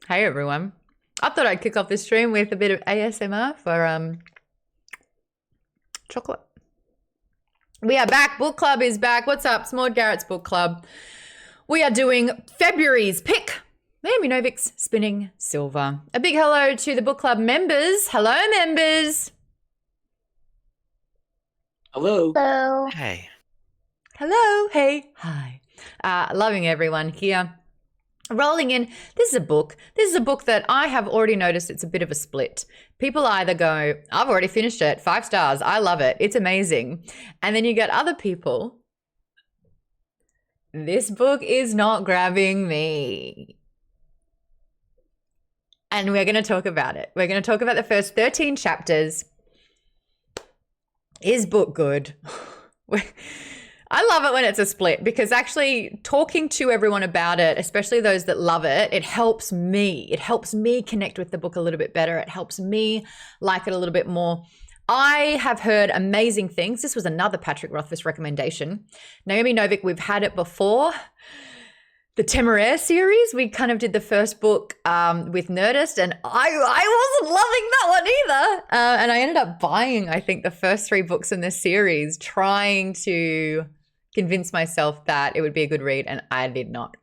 Hey everyone. I thought I'd kick off this stream with a bit of ASMR for chocolate. We are back. Book club is back. What's up? It's Maude Garrett's book club. We are doing February's pick. Naomi Novik's Spinning Silver. A big hello to the book club members. Hello, members. Hello. Hello. Hey. Hello. Hey. Hi. Loving everyone here. Rolling in. This is a book. This is a book that I have already noticed it's a bit of a split. People either go, I've already finished it, 5 stars. I love it. It's amazing. And then you get other people. This book is not grabbing me. And we're going to talk about it. We're going to talk about the first 13 chapters. Is book good? I love it when it's a split because actually talking to everyone about it, especially those that love it, it helps me. It helps me connect with the book a little bit better. It helps me like it a little bit more. I have heard amazing things. This was another Patrick Rothfuss recommendation. Naomi Novik, we've had it before. The Temeraire series, we kind of did the first book with Nerdist, and I wasn't loving that one either. And I ended up buying, I think, the first 3 books in this series, trying to convince myself that it would be a good read, and I did not.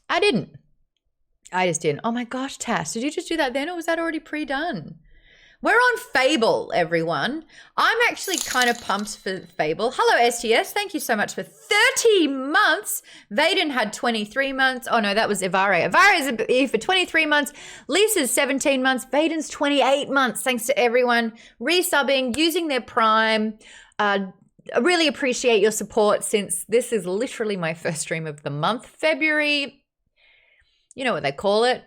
I didn't. I just didn't. Oh my gosh, Tass, did you just do that then, or was that already pre-done? We're on Fable, everyone. I'm actually kind of pumped for Fable. Hello, STS. Thank you so much for 30 months. Vaden had 23 months. Oh, no, that was Ivare. Ivare is here for 23 months. Lisa's 17 months. Vaden's 28 months. Thanks to everyone resubbing, using their Prime. I really appreciate your support since this is literally my first stream of the month. February, you know what they call it.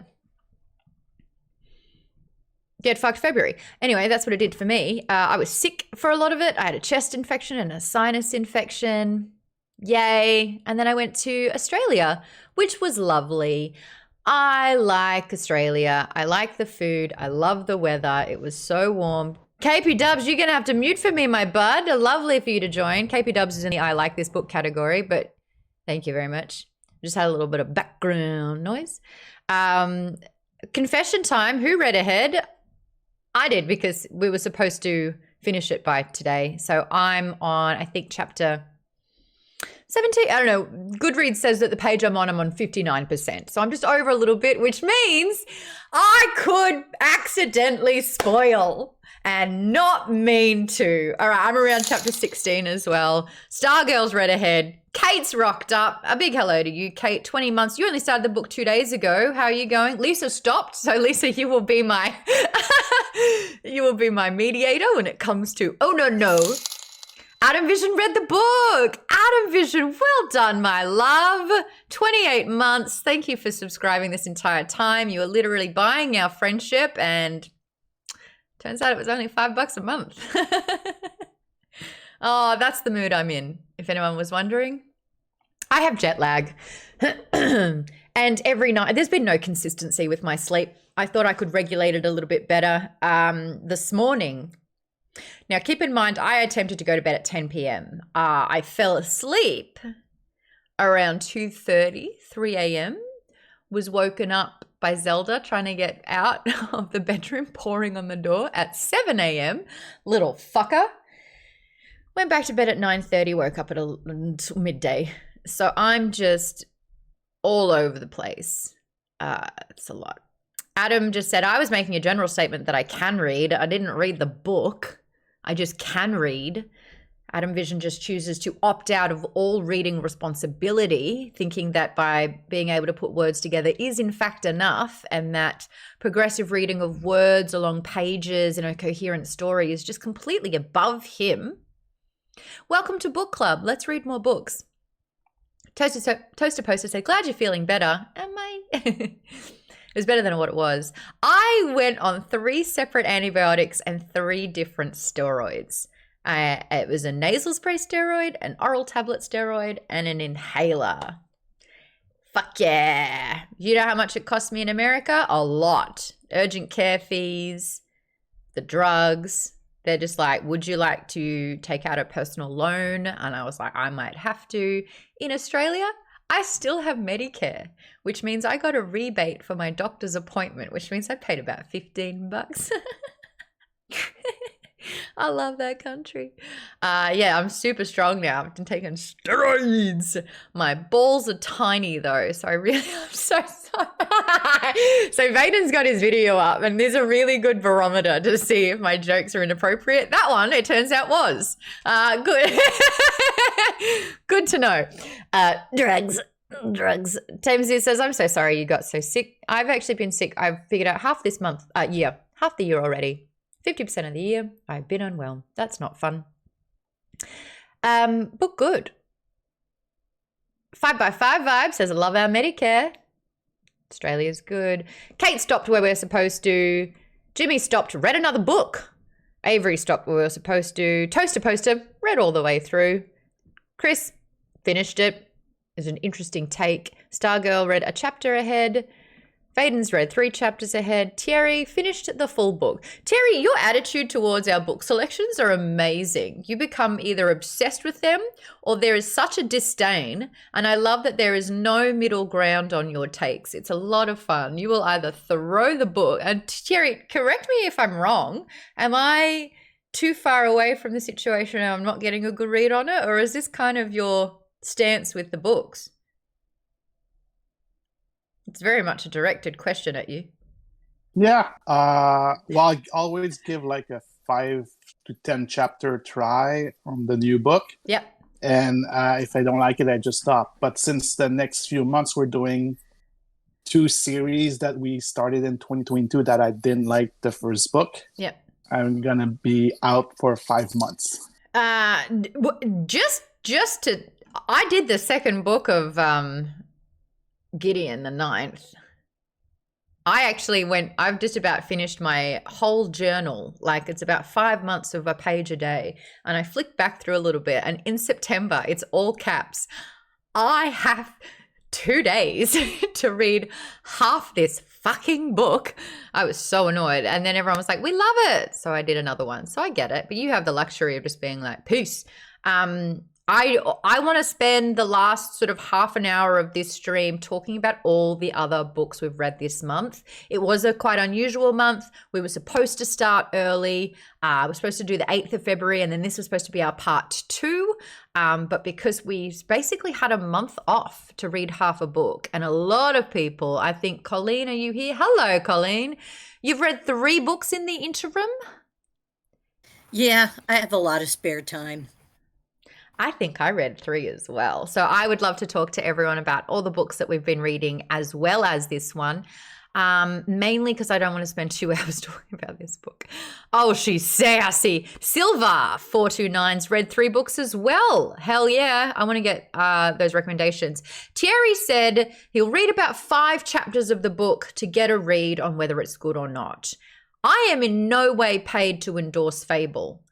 Get fucked February. Anyway, that's what it did for me. I was sick for a lot of it. I had a chest infection and a sinus infection. Yay. And then I went to Australia, which was lovely. I like Australia. I like the food. I love the weather. It was so warm. KP Dubs, you're going to have to mute for me, my bud. Lovely for you to join. KP Dubs is in the I like this book category, but thank you very much. Just had a little bit of background noise. Confession time. Who read ahead? I did because we were supposed to finish it by today. So I'm on, I think, chapter 17. I don't know. Goodreads says that the page I'm on 59%. So I'm just over a little bit, which means I could accidentally spoil and not mean to. All right, I'm around chapter 16 as well. Stargirl's read ahead. Kate's rocked up. A big hello to you, Kate. 20 months. You only started the book 2 days ago. How are you going? Lisa stopped. So Lisa, you will be my you will be my mediator when it comes to no. Adam Vision read the book. Adam Vision, well done, my love. 28 months. Thank you for subscribing this entire time. You are literally buying our friendship, and turns out it was only $5 a month. Oh, that's the mood I'm in, if anyone was wondering. I have jet lag. And every night, there's been no consistency with my sleep. I thought I could regulate it a little bit better this morning. Now, keep in mind, I attempted to go to bed at 10 p.m. I fell asleep around 2:30, 3 a.m., was woken up by Zelda trying to get out of the bedroom, pouring on the door at 7 a.m. Little fucker. Went back to bed at 9:30, woke up at midday. So I'm just all over the place. It's a lot. Adam just said, I was making a general statement that I can read. I didn't read the book. I just can read. Adam Vision just chooses to opt out of all reading responsibility, thinking that by being able to put words together is in fact enough, and that progressive reading of words along pages in a coherent story is just completely above him. Welcome to book club. Let's read more books. Toaster Poster said, glad you're feeling better. Am I? It was better than what it was. I went on 3 separate antibiotics and 3 different steroids. It was a nasal spray steroid, an oral tablet steroid, and an inhaler. Fuck yeah. You know how much it cost me in America? A lot. Urgent care fees, the drugs. They're just like, would you like to take out a personal loan? And I was like, I might have to. In Australia, I still have Medicare, which means I got a rebate for my doctor's appointment, which means I paid about $15. I love that country. Yeah, I'm super strong now. I've been taking steroids. My balls are tiny though, so I'm so sorry. So Vaden's got his video up, and there's a really good barometer to see if my jokes are inappropriate. That one, it turns out, was good. Good to know. Drugs. Tamsy says, I'm so sorry you got so sick. I've actually been sick. I've figured out half this month, half the year already. 50% of the year, I've been unwell. That's not fun. But good. 5x5 vibe says, I love our Medicare. Australia's good. Kate stopped where we're supposed to. Jimmy stopped, read another book. Avery stopped where we were supposed to. Toaster Poster, read all the way through. Chris finished it. It was an interesting take. Stargirl read a chapter ahead. Vaden's read 3 chapters ahead. Thierry finished the full book. Thierry, your attitude towards our book selections are amazing. You become either obsessed with them or there is such a disdain. And I love that there is no middle ground on your takes. It's a lot of fun. You will either throw the book, and Thierry, correct me if I'm wrong. Am I too far away from the situation and I'm not getting a good read on it? Or is this kind of your stance with the books? It's very much a directed question at you. Yeah. Well, I always give like a 5 to 10 chapter try on the new book. Yep. And if I don't like it, I just stop. But since the next few months, we're doing 2 series that we started in 2022 that I didn't like the first book. Yep. I'm going to be out for 5 months. Just to, I did the second book of Gideon, the 9th. I've just about finished my whole journal. Like, it's about 5 months of a page a day. And I flicked back through a little bit, and in September, it's all caps. I have 2 days to read half this fucking book. I was so annoyed. And then everyone was like, we love it. So I did another one. So I get it. But you have the luxury of just being like, peace. I want to spend the last sort of half an hour of this stream talking about all the other books we've read this month. It was a quite unusual month. We were supposed to start early. We were supposed to do the 8th of February, and then this was supposed to be our part 2. But because we basically had a month off to read half a book, and a lot of people, I think, Colleen, are you here? Hello, Colleen. You've read 3 books in the interim? Yeah, I have a lot of spare time. I think I read 3 as well. So I would love to talk to everyone about all the books that we've been reading as well as this one. Mainly because I don't want to spend 2 hours talking about this book. Oh, she's sassy. Silva 429's read 3 books as well. Hell yeah. I want to get those recommendations. Thierry said he'll read about 5 chapters of the book to get a read on whether it's good or not. I am in no way paid to endorse Fable.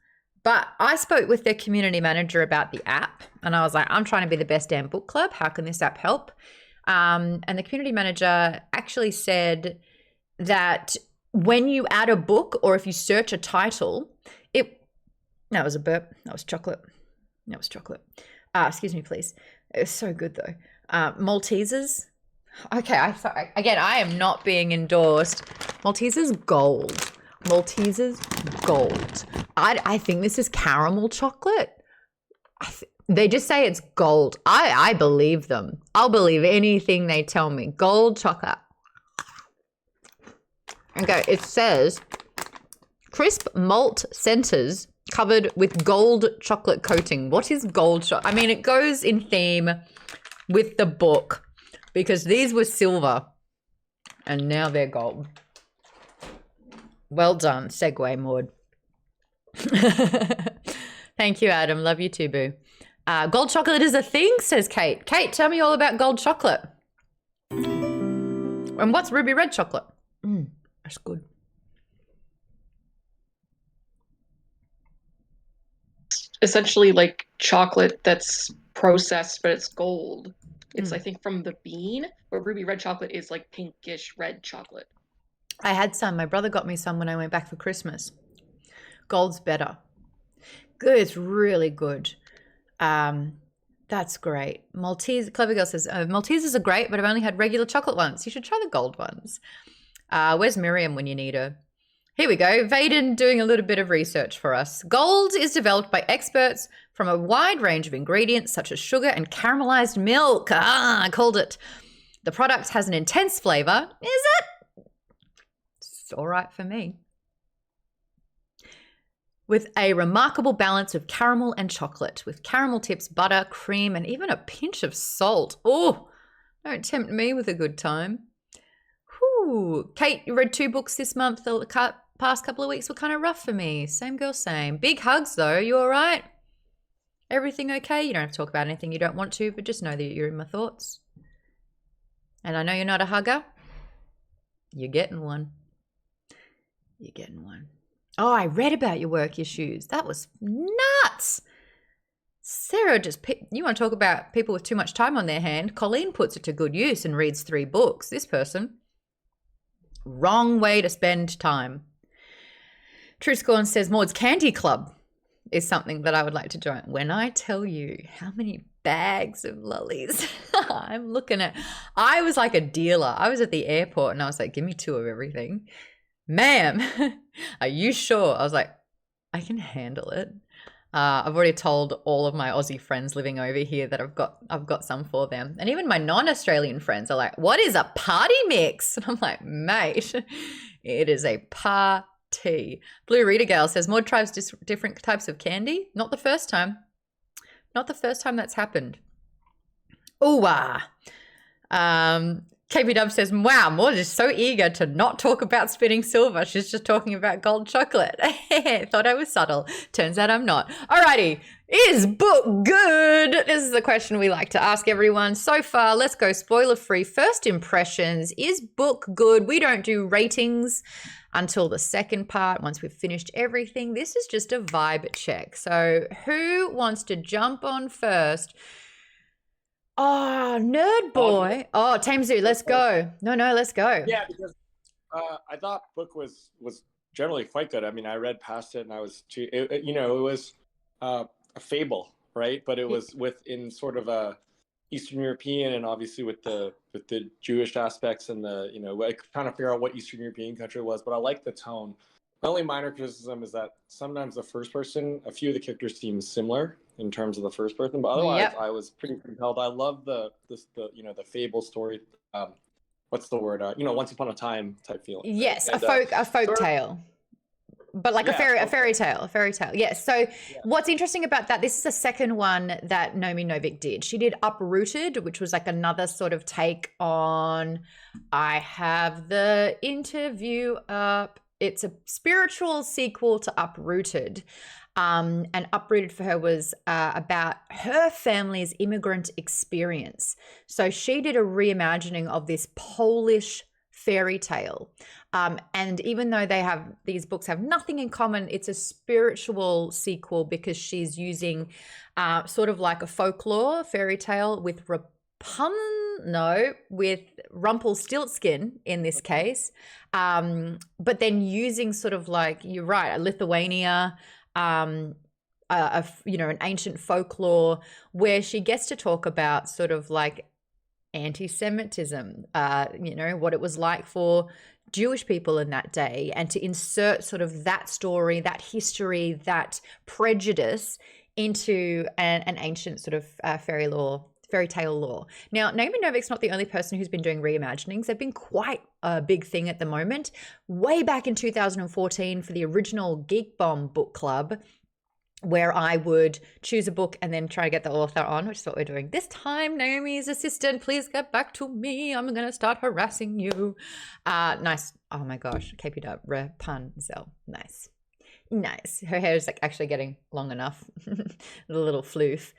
But I spoke with their community manager about the app, and I was like, I'm trying to be the best damn book club. How can this app help? And the community manager actually said that when you add a book or if you search a title, that was a burp. That was chocolate. Excuse me, please. It was so good though. Maltesers. Okay, I am not being endorsed. Maltesers gold. I think this is caramel chocolate. They just say it's gold. I believe them. I'll believe anything they tell me. Gold chocolate. Okay, it says crisp malt centers covered with gold chocolate coating. What is gold chocolate? I mean, it goes in theme with the book because these were silver and now they're gold. Well done. Segue, Maude. Thank you, Adam. Love you too, boo. Gold chocolate is a thing, says Kate. Kate, tell me all about gold chocolate. And what's ruby red chocolate? That's good. Essentially like chocolate that's processed, but it's gold. It's, I think, from the bean, but ruby red chocolate is like pinkish red chocolate. I had some. My brother got me some when I went back for Christmas. Gold's better. Good. It's really good. That's great. Maltese, Clever Girl says, Maltesers are great, but I've only had regular chocolate ones. You should try the gold ones. Where's Miriam when you need her? Here we go. Vaden doing a little bit of research for us. Gold is developed by experts from a wide range of ingredients such as sugar and caramelized milk. I called it. The product has an intense flavor. Is it? It's all right for me. With a remarkable balance of caramel and chocolate, with caramel tips, butter, cream, and even a pinch of salt. Oh, don't tempt me with a good time. Whew. Kate, you read 2 books this month. The past couple of weeks were kind of rough for me. Same girl, same. Big hugs, though. You all right? Everything okay? You don't have to talk about anything you don't want to, but just know that you're in my thoughts. And I know you're not a hugger. You're getting one. You're getting one. Oh, I read about your work issues. That was nuts. Sarah you want to talk about people with too much time on their hand? Colleen puts it to good use and reads 3 books. This person, wrong way to spend time. True Scorn says Maude's Candy Club is something that I would like to join. When I tell you how many bags of lollies I'm looking at, I was like a dealer. I was at the airport and I was like, give me 2 of everything. Ma'am, are you sure? I was like, I can handle it. I've already told all of my Aussie friends living over here that I've got some for them. And even my non-Australian friends are like, what is a party mix? And I'm like, mate, it is a party. Blue Reader Gal says, Maude tries different types of candy. Not the first time. Not the first time that's happened. Ooh, KP Dub says, wow, Maude is so eager to not talk about spinning silver. She's just talking about gold chocolate. Thought I was subtle. Turns out I'm not. Alrighty. Is book good? This is the question we like to ask everyone. So far, let's go spoiler free. First impressions. Is book good? We don't do ratings until the second part once we've finished everything. This is just a vibe check. So who wants to jump on first? Oh, nerd boy. Oh, Tamezu, let's go. No, let's go. Yeah, because I thought book was generally quite good. I mean, I read past it and I was it was a fable, right? But it was within sort of a Eastern European and obviously with the Jewish aspects and I trying to figure out what Eastern European country it was. But I like the tone. My only minor criticism is that sometimes the first person, a few of the characters seem similar in terms of the first person, but otherwise I was pretty compelled. I love the fable story. What's the word? Once upon a time type feeling. Yes, and, a folk tale. But like a fairy tale. Yes. So what's interesting about that, this is the second one that Nomi Novik did. She did Uprooted, which was like another sort of take on, I have the interview up. It's a spiritual sequel to Uprooted. And Uprooted for her was about her family's immigrant experience. So she did a reimagining of this Polish fairy tale. And even though these books have nothing in common, it's a spiritual sequel because she's using sort of like a folklore fairy tale with with Rumpelstiltskin in this case. But then using sort of like, you're right, Lithuania, an ancient folklore where she gets to talk about sort of like anti-Semitism, what it was like for Jewish people in that day, and to insert sort of that story, that history, that prejudice into an ancient sort of fairy tale lore. Now, Naomi Novik's not the only person who's been doing reimaginings. They've been quite a big thing at the moment. Way back in 2014 for the original Geek Bomb book club, where I would choose a book and then try to get the author on, which is what we're doing this time. Naomi's assistant, please get back to me. I'm going to start harassing you. Nice. Oh my gosh. KP Dub, Rapunzel. Nice. Her hair is like actually getting long enough. The little floof.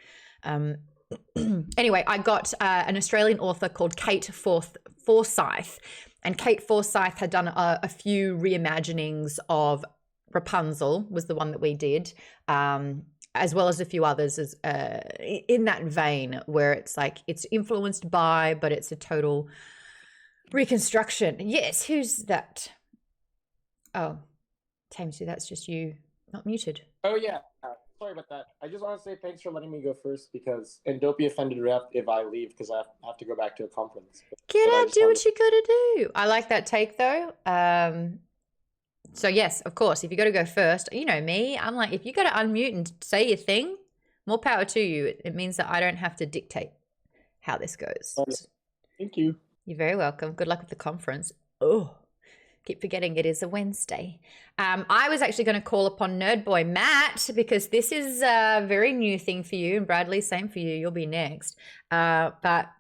Anyway, I got an Australian author called Kate Forsyth, and Kate Forsyth had done a few reimaginings of Rapunzel, was the one that we did, as well as a few others in that vein where it's like it's influenced by, but it's a total reconstruction. Yes, who's that? Oh, Tamesu, that's just you, not muted. Oh yeah. sorry about that. I just want to say thanks for letting me go first and don't be offended if I leave because I have to go back to a conference. Get But I out, just do wanted what you gotta do. I like that take though. So yes, of course, if you gotta go first, you know me, I'm like, if you gotta unmute and say your thing, more power to you. It means that I don't have to dictate how this goes. Thank you. You're very welcome. Good luck with the conference. Oh, keep forgetting it is a Wednesday. I was actually going to call upon Nerd Boy Matt because this is a very new thing for you. And Bradley, same for you. You'll be next. But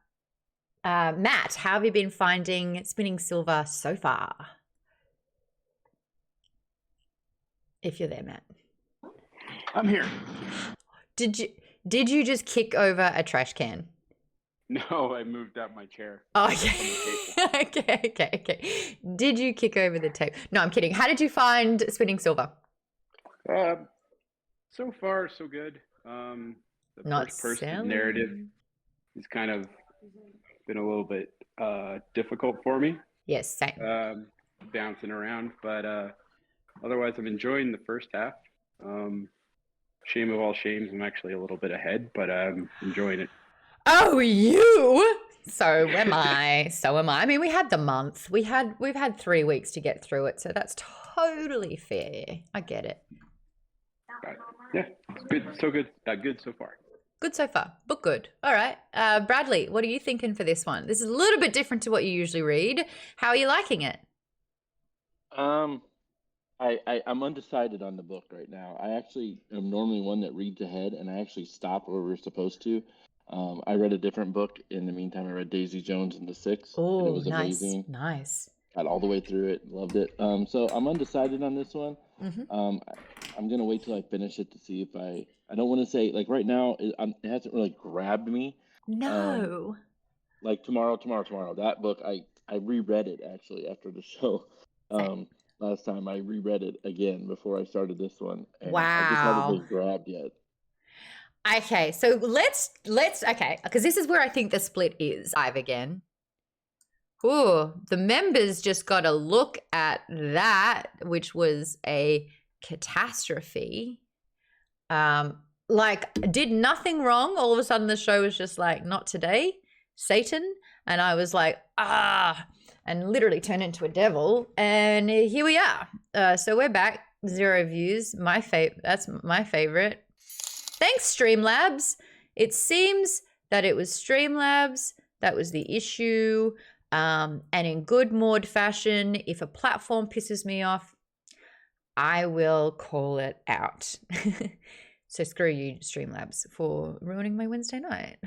Matt, how have you been finding Spinning Silver so far? If you're there, Matt. I'm here. Did you just kick over a trash can? No, I moved out my chair. Oh, okay. okay. Did you kick over the tape? No, I'm kidding. How did you find Spinning Silver? So far, so good. The Not first person selling. narrative has kind of been a little bit difficult for me. Yes, same. Bouncing around, but otherwise, I'm enjoying the first half. Shame of all shames, I'm actually a little bit ahead, but I'm enjoying it. Oh, you? So am I. So am I. I mean, we had the month. We've had 3 weeks to get through it, so that's totally fair. I get it. Yeah, it's good. So good. Good so far. Good so far. Book good. All right. Bradley, what are you thinking for this one? This is a little bit different to what you usually read. How are you liking it? I'm undecided on the book right now. I actually am normally one that reads ahead, and I actually stop where we're supposed to. I read a different book. In the meantime, I read Daisy Jones and the Six. Oh, and it was nice. amazing. Nice. Got all the way through it. Loved it. So I'm undecided on this one. Mm-hmm. I'm going to wait till I finish it to see if I don't want to say, like right now, it hasn't really grabbed me. No. Like tomorrow. That book, I reread it actually after the show. Last time I reread it again before I started this one. And I just haven't been grabbed yet. Okay, so let's okay, because this is where I think the split is. Again. Ooh, the members just got a look at that, which was a catastrophe. Like did nothing wrong. All of a sudden the show was just like, not today, Satan. And I was like, and literally turned into a devil. And here we are. So we're back. 0 views. That's my favorite. Thanks, Streamlabs. It seems that it was Streamlabs that was the issue. And in good Maude fashion, if a platform pisses me off, I will call it out. So screw you, Streamlabs, for ruining my Wednesday night.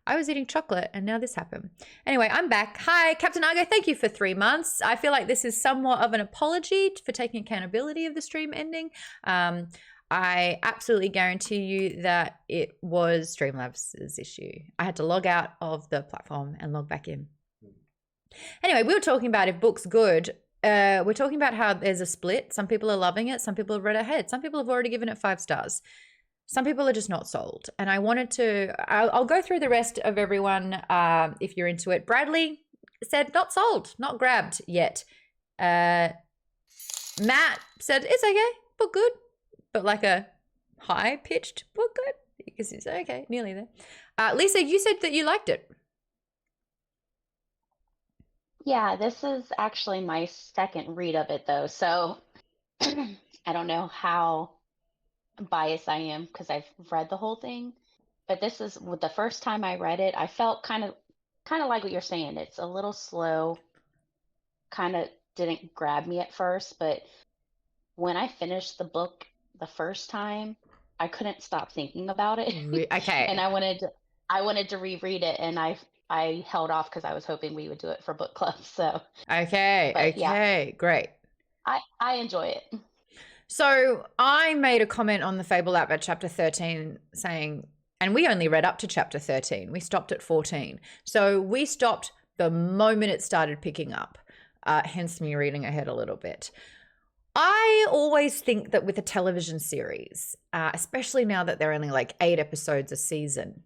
I was eating chocolate and now this happened. Anyway, I'm back. Hi, Captain Argo. Thank you for 3 months. I feel like this is somewhat of an apology for taking accountability of the stream ending. I absolutely guarantee you that it was Streamlabs' issue. I had to log out of the platform and log back in. Anyway, we were talking about if book's good. We're talking about how there's a split. Some people are loving it. Some people have read ahead. Some people have already given it 5 stars. Some people are just not sold. And I wanted to, I'll go through the rest of everyone if you're into it. Bradley said not sold, not grabbed yet. Matt said it's okay, book good, but like a high-pitched book good because it's okay, nearly there. Lisa, you said that you liked it. Yeah, this is actually my second read of it though, so I don't know how biased I am because I've read the whole thing, but this is the first time I read it. I felt kind of like what you're saying. It's a little slow, kind of didn't grab me at first, but when I finished the book the first time, I couldn't stop thinking about it. Okay. And I wanted to reread it, and I held off because I was hoping we would do it for book club. So okay, yeah, great. I enjoy it. So I made a comment on the Fable app at chapter 13 saying, and we only read up to chapter 13. We stopped at 14. So we stopped the moment it started picking up, hence me reading ahead a little bit. I always think that with a television series, especially now that they're only like 8 episodes a season,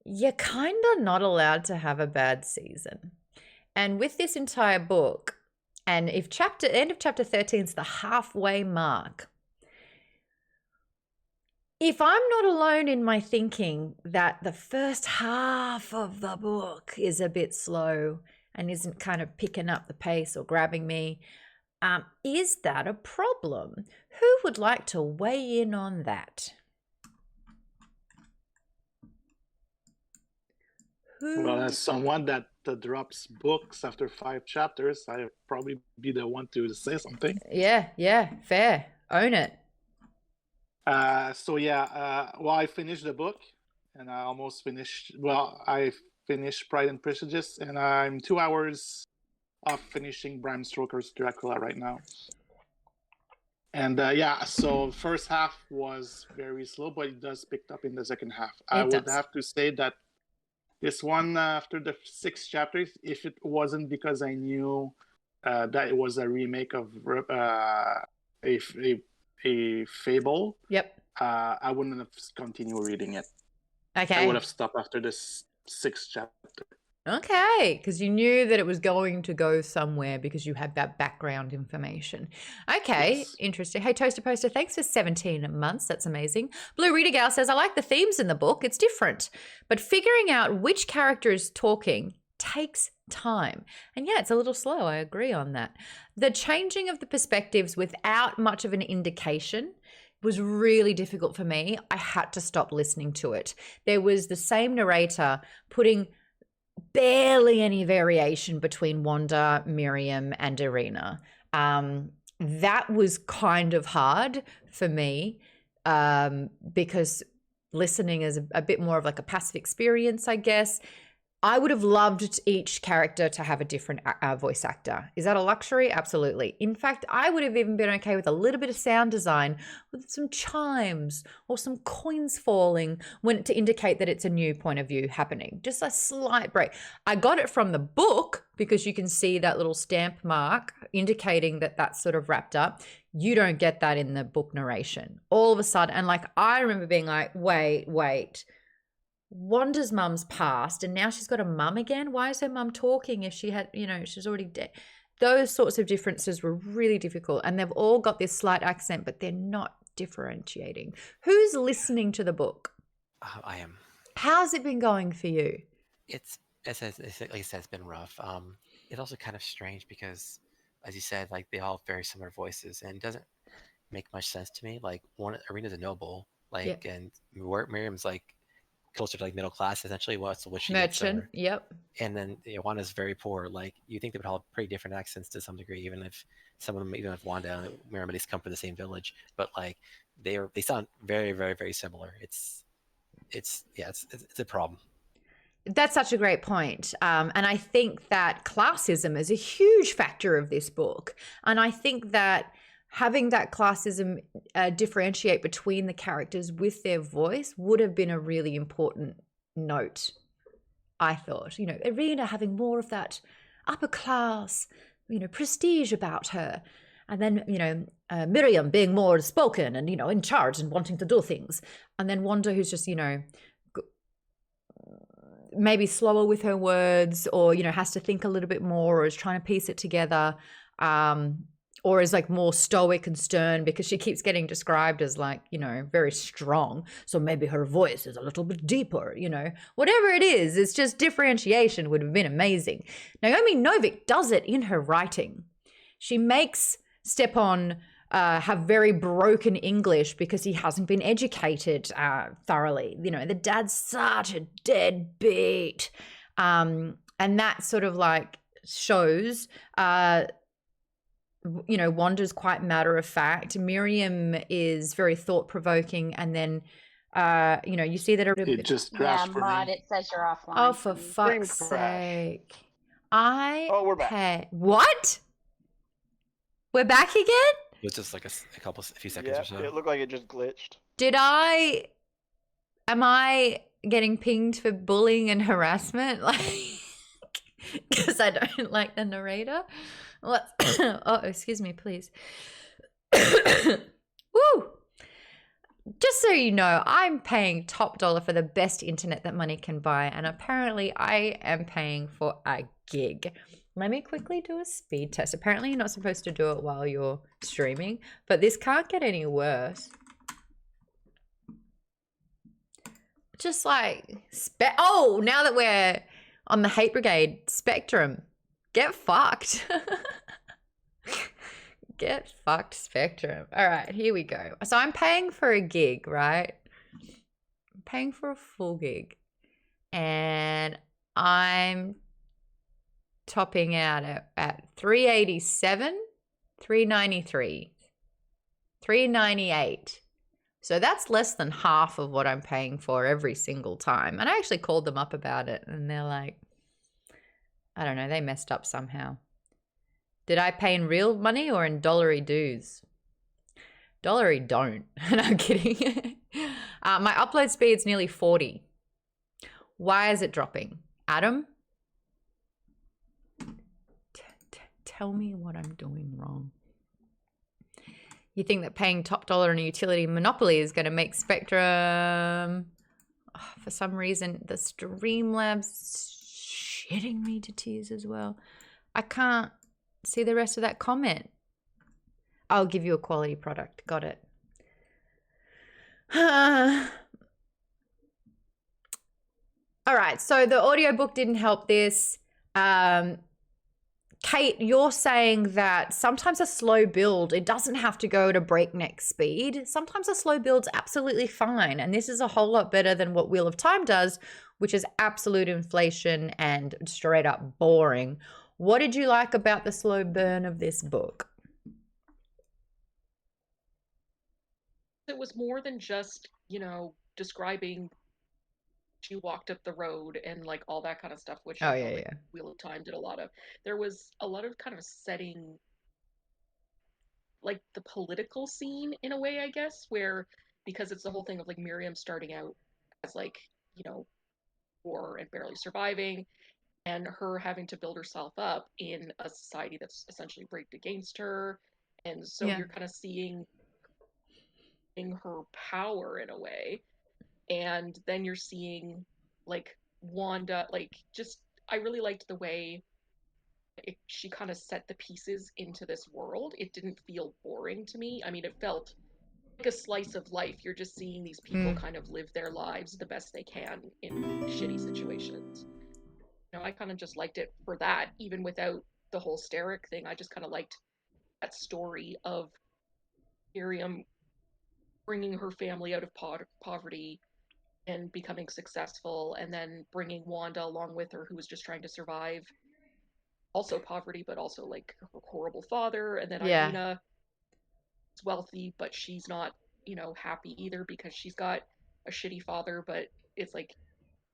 you're kind of not allowed to have a bad season. And with this entire book, and if end of chapter 13 is the halfway mark, if I'm not alone in my thinking that the first half of the book is a bit slow and isn't kind of picking up the pace or grabbing me, is that a problem? Who would like to weigh in on that? Well, as someone that drops books after 5 chapters, I'd probably be the one to say something. Yeah, fair. Own it. Well, I finished the book, and I almost finished. Well, I finished Pride and Prejudice, and I'm 2 hours off finishing Bram Stoker's Dracula right now. And so first half was very slow, but it does pick up in the second half. I would have to say that this one, after the 6 chapters, if it wasn't because I knew that it was a remake of a fable, yep, I wouldn't have continued reading it. Okay. I would have stopped after the 6th chapter. Okay, because you knew that it was going to go somewhere because you had that background information. Okay, Yes. Interesting. Hey, Toaster Poster, thanks for 17 months. That's amazing. Blue Reader Gal says, I like the themes in the book. It's different. But figuring out which character is talking takes time. And yeah, it's a little slow. I agree on that. The changing of the perspectives without much of an indication was really difficult for me. I had to stop listening to it. There was the same narrator putting barely any variation between Wanda, Miriam, and Irina. That was kind of hard for me because listening is a bit more of like a passive experience, I guess. I would have loved each character to have a different voice actor. Is that a luxury? Absolutely. In fact, I would have even been okay with a little bit of sound design with some chimes or some coins falling to indicate that it's a new point of view happening. Just a slight break. I got it from the book because you can see that little stamp mark indicating that that's sort of wrapped up. You don't get that in the book narration. All of a sudden, and like I remember being like, wait. Wanda's mum's passed and now she's got a mum again. Why is her mum talking if she had, she's already dead? Those sorts of differences were really difficult, and they've all got this slight accent, but they're not differentiating. Who's listening to the book? I am. How's it been going for you? It's like you said, it's been rough. It's also kind of strange because, as you said, like they all have very similar voices, and it doesn't make much sense to me. Like Irina's a noble, and Miriam's like closer to like middle class essentially. What's what she merchant, yep. And then Wanda's very poor. Like you think they would have pretty different accents to some degree, even if some of them, even if Wanda and Miriam at least come from the same village, but like they sound very, very, very similar. It's a problem. That's such a great point. And I think that classism is a huge factor of this book. And I think that having that classism differentiate between the characters with their voice would have been a really important note, I thought. Irina having more of that upper class, prestige about her. And then, Miriam being more spoken and, in charge and wanting to do things. And then Wanda who's just, maybe slower with her words or, has to think a little bit more or is trying to piece it together. Or is like more stoic and stern because she keeps getting described as like, very strong. So maybe her voice is a little bit deeper, whatever it is, it's just differentiation would have been amazing. Naomi Novik does it in her writing. She makes Stepan have very broken English because he hasn't been educated thoroughly. The dad's such a deadbeat. And that sort of like shows, Wanda's quite matter of fact. Miriam is very thought provoking, and then, you see that it just crashed for Maude, me. it says you're offline. Oh, for fuck's sake! We're back. What? We're back again? It was just like a few seconds or so. It looked like it just glitched. Am I getting pinged for bullying and harassment? Like, because I don't like the narrator. Oh, excuse me, please. Woo! Just so you know, I'm paying top dollar for the best internet that money can buy, and apparently I am paying for a gig. Let me quickly do a speed test. Apparently you're not supposed to do it while you're streaming, but this can't get any worse. just like, oh, now that we're on the hate brigade, Spectrum, get fucked. Get fucked, Spectrum. All right, here we go. So I'm paying for a gig, right? I'm paying for a full gig. And I'm topping out at 387, 393, 398. So that's less than half of what I'm paying for every single time. And I actually called them up about it and they're like, I don't know, they messed up somehow. Did I pay in real money or in dollary dues? Dollary don't. No, I'm kidding. My upload speed's nearly 40. Why is it dropping? Adam? Tell me what I'm doing wrong. You think that paying top dollar on a utility monopoly is going to make Spectrum... Oh, for some reason, the Streamlabs shitting me to tears as well. I can't see the rest of that comment. I'll give you a quality product. Got it. All right, so the audiobook didn't help this. Kate, you're saying that sometimes a slow build, it doesn't have to go at a breakneck speed. Sometimes a slow build's absolutely fine. And this is a whole lot better than what Wheel of Time does, which is absolute inflation and straight up boring. What did you like about the slow burn of this book? It was more than just, you know, describing she walked up the road and like all that kind of stuff, which Wheel of Time did a lot of. There was a lot of kind of setting like the political scene in a way, I guess, where because it's the whole thing of like Miriam starting out as like, you know, poor and barely surviving, and her having to build herself up in a society that's essentially rigged against her. And so you're kind of seeing in her power in a way. And then you're seeing like Wanda, like just, I really liked the way she kind of set the pieces into this world. It didn't feel boring to me. I mean, it felt like a slice of life. You're just seeing these people kind of live their lives the best they can in shitty situations. You know, I kind of just liked it for that, even without the whole Steric thing. I just kind of liked that story of Miriam bringing her family out of poverty and becoming successful, and then bringing Wanda along with her, who was just trying to survive also poverty, but also like her horrible father. And then Irina is wealthy, but she's not, you know, happy either because she's got a shitty father. But it's like,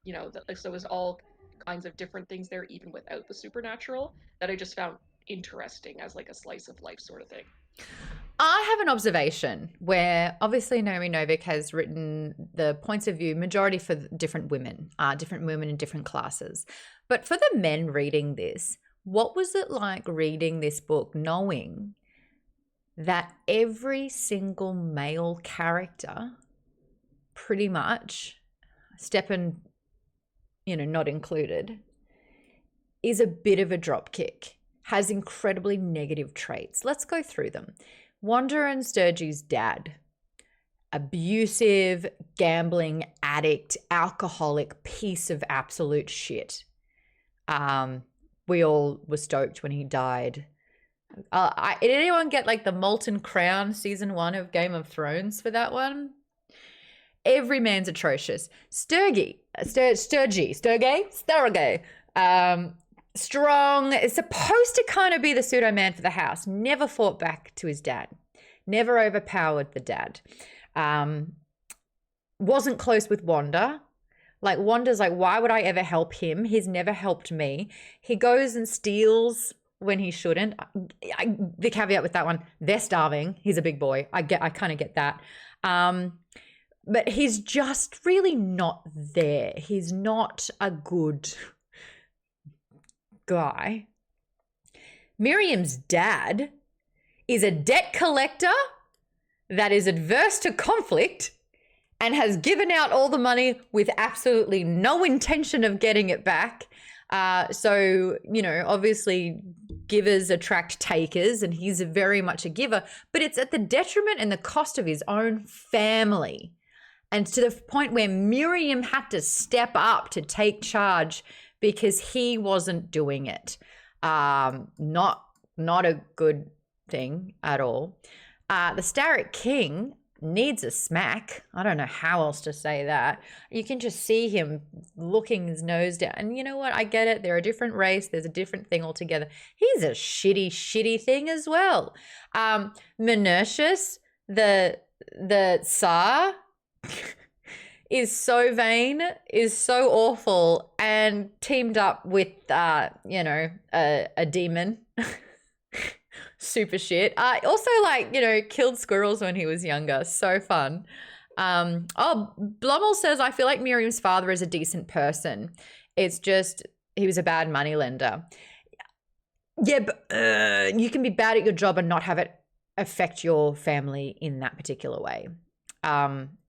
you know, so there's all kinds of different things there, even without the supernatural, that I just found interesting as like a slice of life sort of thing. I have an observation where obviously Naomi Novik has written the points of view majority for different women in different classes. But for the men reading this, what was it like reading this book knowing that every single male character, pretty much, Stepan, you know, not included, is a bit of a dropkick, has incredibly negative traits? Let's go through them. Wanda and Sturgey's dad, abusive, gambling addict, alcoholic, piece of absolute shit. We all were stoked when he died. Did anyone get like the Molten Crown season 1 of Game of Thrones for that one? Every man's atrocious. Sturgey, strong, is supposed to kind of be the pseudo man for the house. Never fought back to his dad. Never overpowered the dad. Wasn't close with Wanda. Like Wanda's like, why would I ever help him? He's never helped me. He goes and steals when he shouldn't. The caveat with that one, they're starving. He's a big boy. I kind of get that. But he's just really not there. He's not a good guy. Miriam's dad is a debt collector that is adverse to conflict and has given out all the money with absolutely no intention of getting it back. So, you know, obviously givers attract takers, and he's very much a giver, but it's at the detriment and the cost of his own family. And to the point where Miriam had to step up to take charge because he wasn't doing it. Not a good thing at all. The Starrick King needs a smack. I don't know how else to say that. You can just see him looking his nose down. And you know what? I get it. They're a different race. There's a different thing altogether. He's a shitty thing as well. Menertius, the Tsar, is so vain, is so awful, and teamed up with, a demon. Super shit. Also, killed squirrels when he was younger. So fun. Blommel says, I feel like Miriam's father is a decent person. It's just he was a bad moneylender. Yeah, but you can be bad at your job and not have it affect your family in that particular way.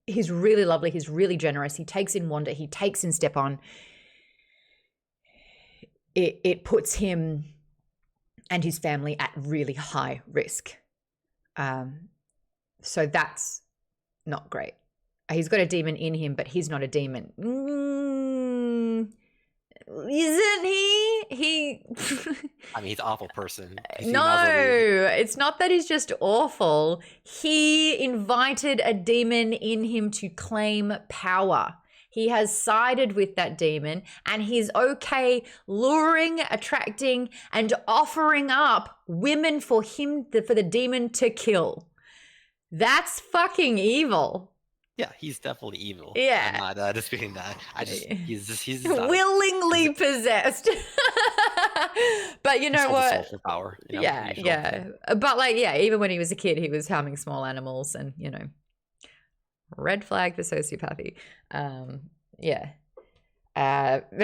He's really lovely. He's really generous. He takes in Wanda. He takes in Stepan. It puts him and his family at really high risk. So that's not great. He's got a demon in him, but he's not a demon. Isn't he? I mean, he's an awful person. No, it's not that he's just awful. He invited a demon in him to claim power. He has sided with that demon, and he's okay luring, attracting, and offering up women for the demon to kill. That's fucking evil. Yeah, he's definitely evil. Yeah. I'm not disputing that. He's willingly possessed. But you know what? For power. Yeah. But even when he was a kid, he was harming small animals, and red flag for sociopathy. But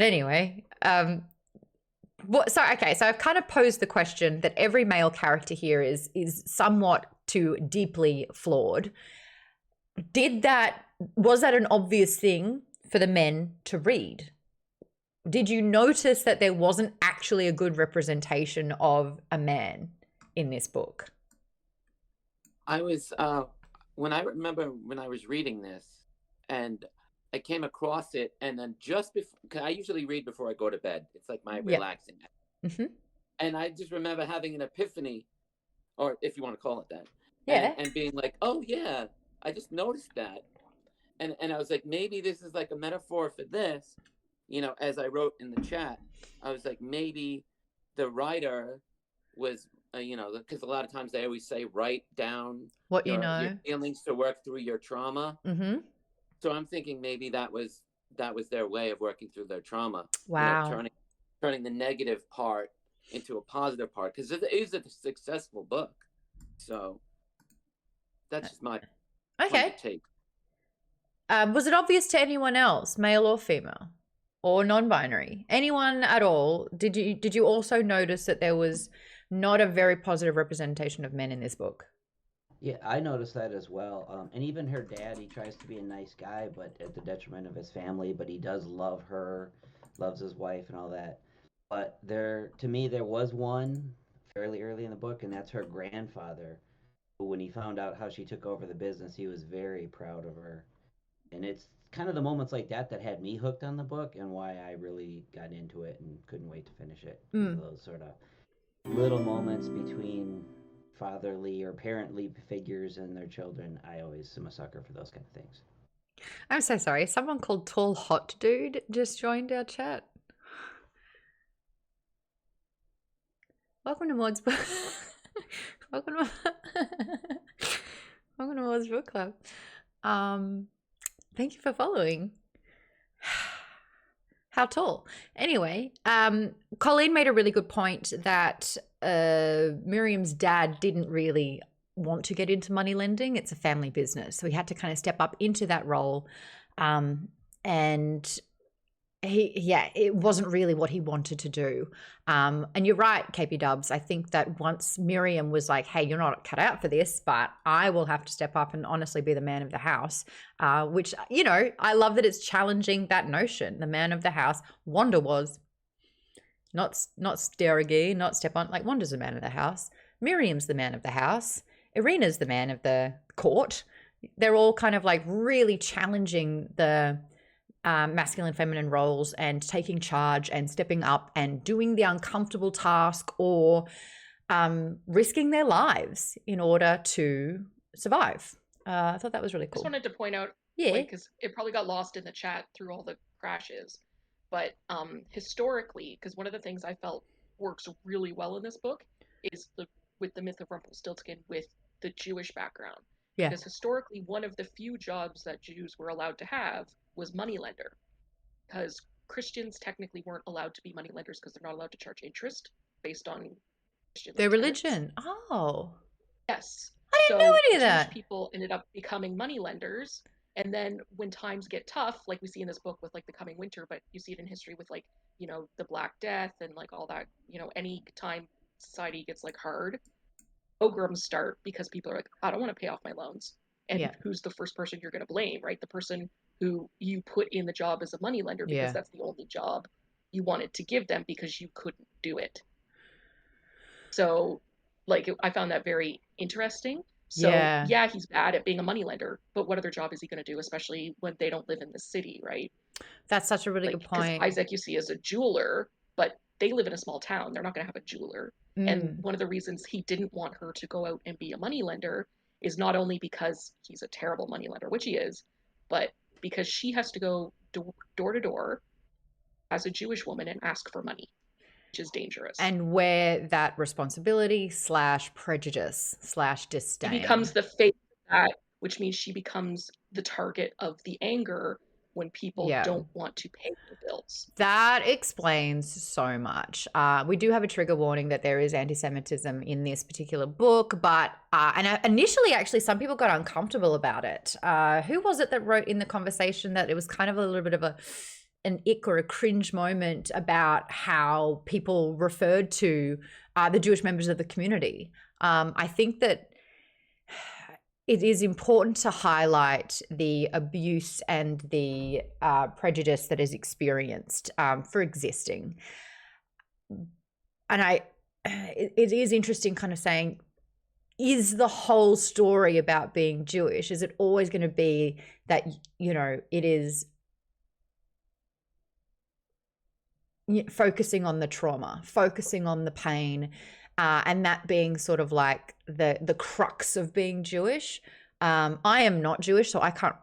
anyway, so I've kind of posed the question that every male character here is somewhat too deeply flawed. Was that an obvious thing for the men to read? Did you notice that there wasn't actually a good representation of a man in this book? I was when I was reading this, and I came across it, and then just before, cause I usually read before I go to bed. It's like my relaxing act. Mm-hmm. And I just remember having an epiphany, or if you want to call it that, and being like, oh yeah, I just noticed that, and I was like, maybe this is like a metaphor for this, as I wrote in the chat. I was like, maybe the writer was, because a lot of times they always say write down what your feelings to work through your trauma. Mm-hmm. So I'm thinking maybe that was their way of working through their trauma. Wow. Turning the negative part into a positive part, because it is a successful book. So that's just my take. Was it obvious to anyone else, male or female, or non-binary, anyone at all? Did you also notice that there was not a very positive representation of men in this book? Yeah, I noticed that as well. And even her dad, he tries to be a nice guy, but at the detriment of his family. But he does love her, loves his wife and all that. But to me, there was one fairly early in the book, and that's her grandfather, who, when he found out how she took over the business, he was very proud of her. And it's kind of the moments like that had me hooked on the book, and why I really got into it and couldn't wait to finish it. Those sort of little moments between fatherly or parently figures and their children, I always am a sucker for those kind of things. I'm so sorry. Someone called Tall Hot Dude just joined our chat. Welcome to Maude's book. Welcome to Maude's book club. Thank you for following. How tall? Anyway, Colleen made a really good point that Miriam's dad didn't really want to get into money lending. It's a family business. So he had to kind of step up into that role. And it wasn't really what he wanted to do. And you're right, KP Dubs. I think that once Miriam was like, hey, you're not cut out for this, but I will have to step up and honestly be the man of the house, which, I love that it's challenging that notion. The man of the house. Wanda was. Not Sterigi, not Stepan. Like, Wanda's the man of the house. Miriam's the man of the house. Irina's the man of the court. they're all kind of like really challenging the masculine feminine roles and taking charge and stepping up and doing the uncomfortable task or risking their lives in order to survive. I thought that was really I cool. just wanted to point out, because it probably got lost in the chat through all the crashes, but historically, because one of the things I felt works really well in this book is with the myth of Rumpelstiltskin with the Jewish background. Yeah. Because historically, one of the few jobs that Jews were allowed to have was moneylender. Because Christians technically weren't allowed to be moneylenders because they're not allowed to charge interest based on Christian Their tenets. religion. Oh. Yes. I didn't know any of Jewish that. people ended up becoming moneylenders. And then when times get tough, like we see in this book with like the coming winter, but you see it in history with like, you know, the Black Death and like all that, you know, any time society gets like hard, pogroms start because people are like, I don't want to pay off my loans. And who's the first person you're going to blame, right? The person who you put in the job as a moneylender because that's the only job you wanted to give them because you couldn't do it. So like I found that very interesting. So yeah, he's bad at being a moneylender, but what other job is he going to do, especially when they don't live in the city, right? That's such a really good point. Isaac you see as a jeweler, but they live in a small town. They're not going to have a jeweler. And one of the reasons he didn't want her to go out and be a moneylender is not only because he's a terrible moneylender, which he is, but because she has to go door to door as a Jewish woman and ask for money, which is dangerous. And wear that responsibility / prejudice / disdain. She becomes the face of that, which means she becomes the target of the anger when people don't want to pay their bills. That explains so much. We do have a trigger warning that there is anti-Semitism in this particular book, but and initially, actually, some people got uncomfortable about it. Who was it that wrote in the conversation that it was kind of a little bit of an ick or a cringe moment about how people referred to the Jewish members of the community? I think that it is important to highlight the abuse and the prejudice that is experienced for existing. And it is interesting kind of saying, is the whole story about being Jewish? Is it always going to be that, you know, it is focusing on the trauma, focusing on the pain, and that being sort of like the crux of being Jewish? I am not Jewish, so I can't,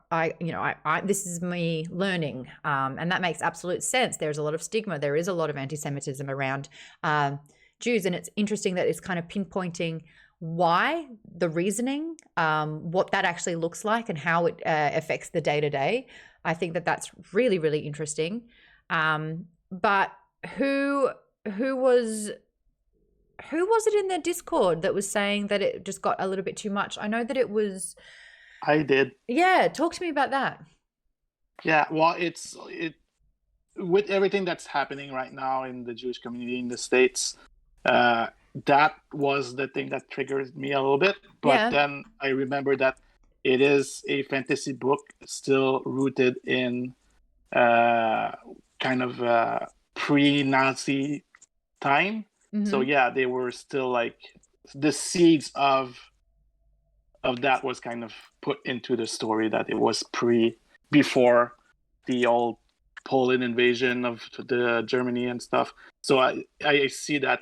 this is me learning, and that makes absolute sense. There's a lot of stigma. There is a lot of anti-Semitism around Jews, and it's interesting that it's kind of pinpointing why, the reasoning, what that actually looks like and how it affects the day-to-day. I think that that's really, really interesting. But who was it in their Discord that was saying that it just got a little bit too much? I know that it was... I did. Yeah, talk to me about that. Yeah, well, with everything that's happening right now in the Jewish community in the States, that was the thing that triggered me a little bit. But then I remember that it is a fantasy book still rooted in kind of pre-Nazi time. So yeah, they were still like the seeds of that was kind of put into the story, that it was before the old Poland invasion of the Germany and stuff. So I see that.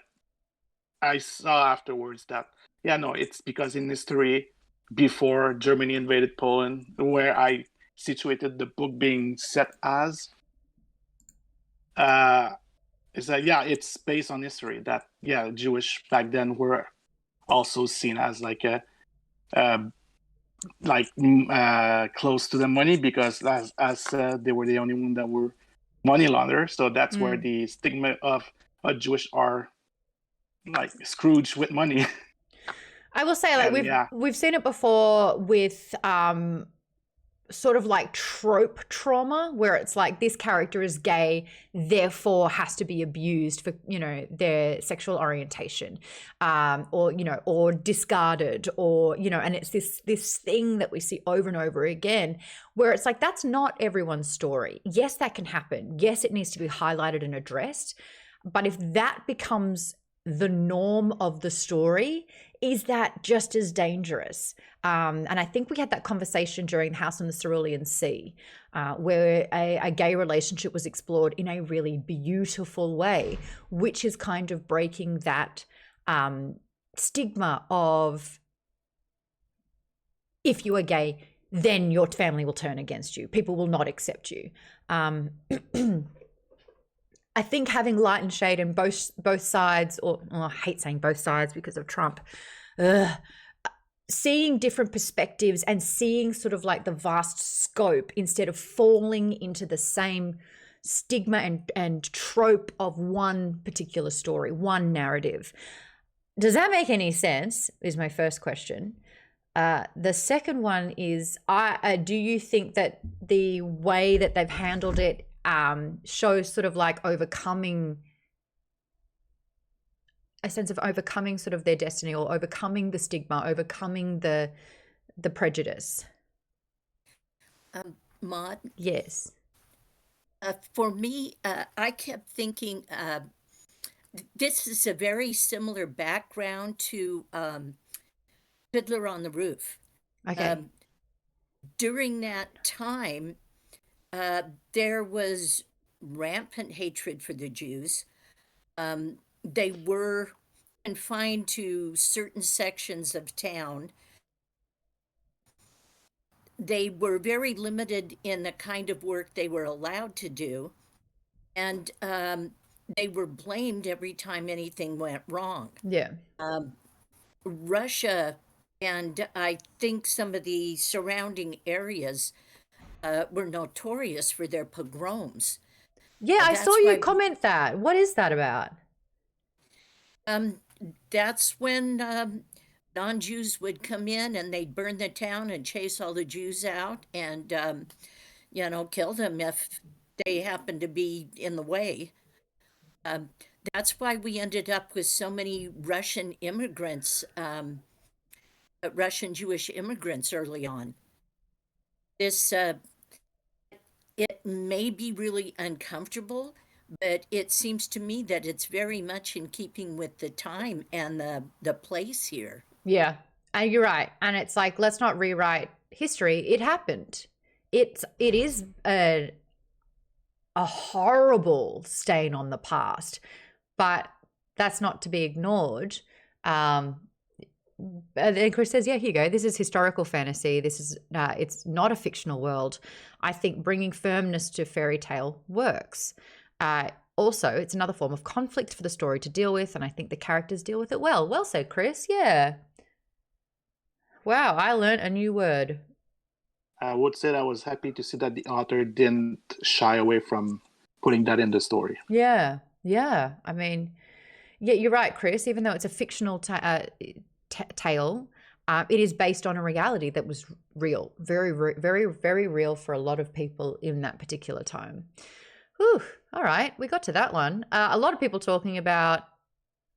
I saw afterwards that it's because in history before Germany invaded Poland, where I situated the book being set as. Is that it's based on history that Jewish back then were also seen as like close to the money, because as they were the only one that were money launderers. So that's where the stigma of a Jewish are like Scrooge with money. I will say, like, we've seen it before with sort of like trope trauma, where it's like this character is gay, therefore has to be abused for, you know, their sexual orientation, or discarded, or, you know, and it's this thing that we see over and over again, where it's like, that's not everyone's story. Yes, that can happen. Yes, it needs to be highlighted and addressed. But if that becomes the norm of the story, is that just as dangerous? And I think we had that conversation during House on the Cerulean Sea, where a gay relationship was explored in a really beautiful way, which is kind of breaking that stigma of, if you are gay, then your family will turn against you. People will not accept you. I think having light and shade in both sides, or I hate saying both sides because of Trump, seeing different perspectives and seeing sort of like the vast scope instead of falling into the same stigma and trope of one particular story, one narrative. Does that make any sense? Is my first question. The second one is, do you think that the way that they've handled it shows sort of like overcoming a sense of overcoming sort of their destiny, or overcoming the stigma, overcoming the prejudice? Maude? Yes. For me, I kept thinking this is a very similar background to Fiddler on the Roof. Okay. During that time, there was rampant hatred for the Jews. They were confined to certain sections of town. They were very limited in the kind of work they were allowed to do. And they were blamed every time anything went wrong. Yeah. Russia, and I think some of the surrounding areas were notorious for their pogroms. Yeah, I saw you comment that. What is that about? That's when non-Jews would come in and they'd burn the town and chase all the Jews out and, kill them if they happened to be in the way. That's why we ended up with so many Russian immigrants, Russian Jewish immigrants early on. It may be really uncomfortable, but it seems to me that it's very much in keeping with the time and the place here. Yeah, and you're right. And it's like, let's not rewrite history. It happened. It is a horrible stain on the past, but that's not to be ignored. And Chris says, yeah, here you go. This is historical fantasy. This is it's not a fictional world. I think bringing firmness to fairy tale works. Also, it's another form of conflict for the story to deal with, and I think the characters deal with it well. Well said, Chris. Yeah. Wow, I learned a new word. I would say I was happy to see that the author didn't shy away from putting that in the story. Yeah. I mean, yeah, you're right, Chris. Even though it's a fictional tale, it is based on a reality that was real, very, very, very real for a lot of people in that particular time. Whew. All right, we got to that one. A lot of people talking about,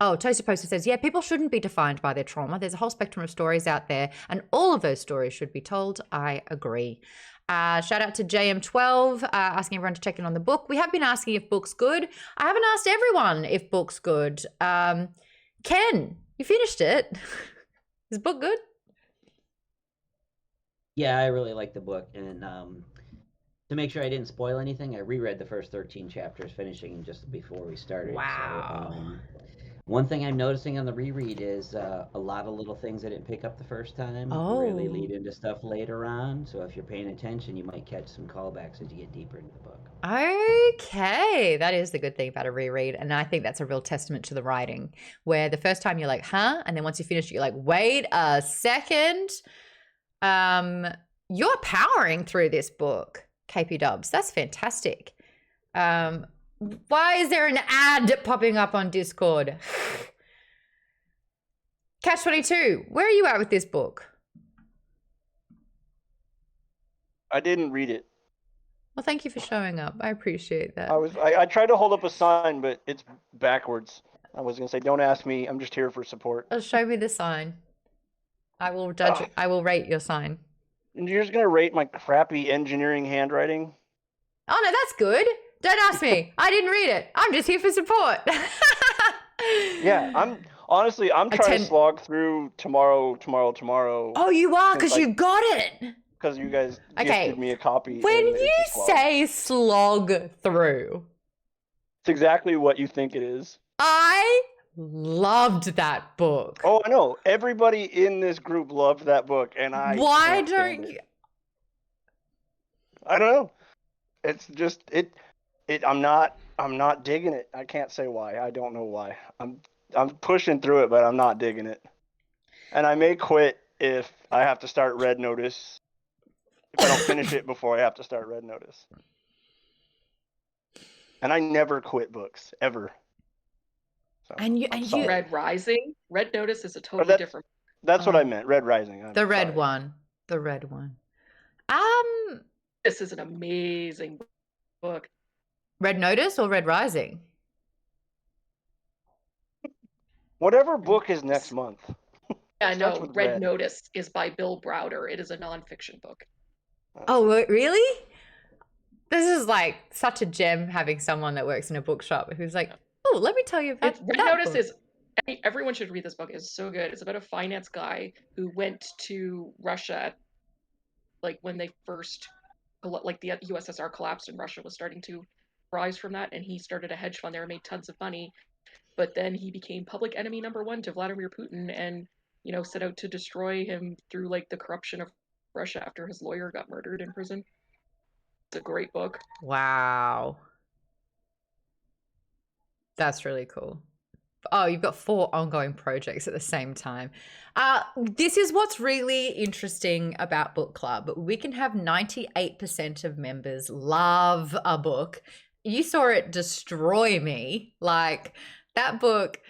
Toaster Poster says, yeah, people shouldn't be defined by their trauma. There's a whole spectrum of stories out there, and all of those stories should be told. I agree. Shout out to JM12, asking everyone to check in on the book. We have been asking if book's good. I haven't asked everyone if book's good. Ken, you finished it. Is the book good? Yeah, I really like the book, and to make sure I didn't spoil anything, I reread the first 13 chapters, finishing just before we started. Wow. So, one thing I'm noticing on the reread is a lot of little things I didn't pick up the first time really lead into stuff later on. So if you're paying attention, you might catch some callbacks as you get deeper into the book. Okay, that is the good thing about a reread, and I think that's a real testament to the writing, where the first time you're like, huh? And then once you finish it, you're like, wait a second. You're powering through this book, KP Dubs. That's fantastic. Why is there an ad popping up on Discord? Catch-22, where are you at with this book? I didn't read it. Well, thank you for showing up. I appreciate that. I tried to hold up a sign, but it's backwards. I was gonna say, don't ask me. I'm just here for support. Oh, show me the sign. I will judge. I will rate your sign. And you're just gonna rate my crappy engineering handwriting? Oh no, that's good. Don't ask me. I didn't read it. I'm just here for support. Yeah, I'm trying to slog through tomorrow. Oh, you are, because you got it. Because you guys gifted me a copy. When you say slog through, it's exactly what you think it is. I loved that book. Oh, I know. Everybody in this group loved that book, and Why don't you? I don't know. It's just I'm not digging it. I can't say why. I don't know why. I'm pushing through it, but I'm not digging it. And I may quit if I have to start Red Notice. If I don't finish it before I have to start Red Notice. And I never quit books ever. So, and you Red Rising, Red Notice is a totally different. That's what I meant. Red Rising. The red one. The red one. This is an amazing book. Red Notice or Red Rising? Whatever book is next month. Yeah, I know. Red Notice is by Bill Browder. It is a nonfiction book. Oh, really? This is like such a gem having someone that works in a bookshop who's like, oh, let me tell you about Red Notice is, everyone should read this book. It's so good. It's about a finance guy who went to Russia, like when they first, like the USSR collapsed and Russia was starting to rise from that, and he started a hedge fund there and made tons of money. But then he became public enemy #1 to Vladimir Putin and, set out to destroy him through like the corruption of Russia after his lawyer got murdered in prison. It's a great book. Wow. That's really cool. Oh, you've got 4 ongoing projects at the same time. This is what's really interesting about book club. We can have 98% of members love a book. You saw it destroy me. Like, that book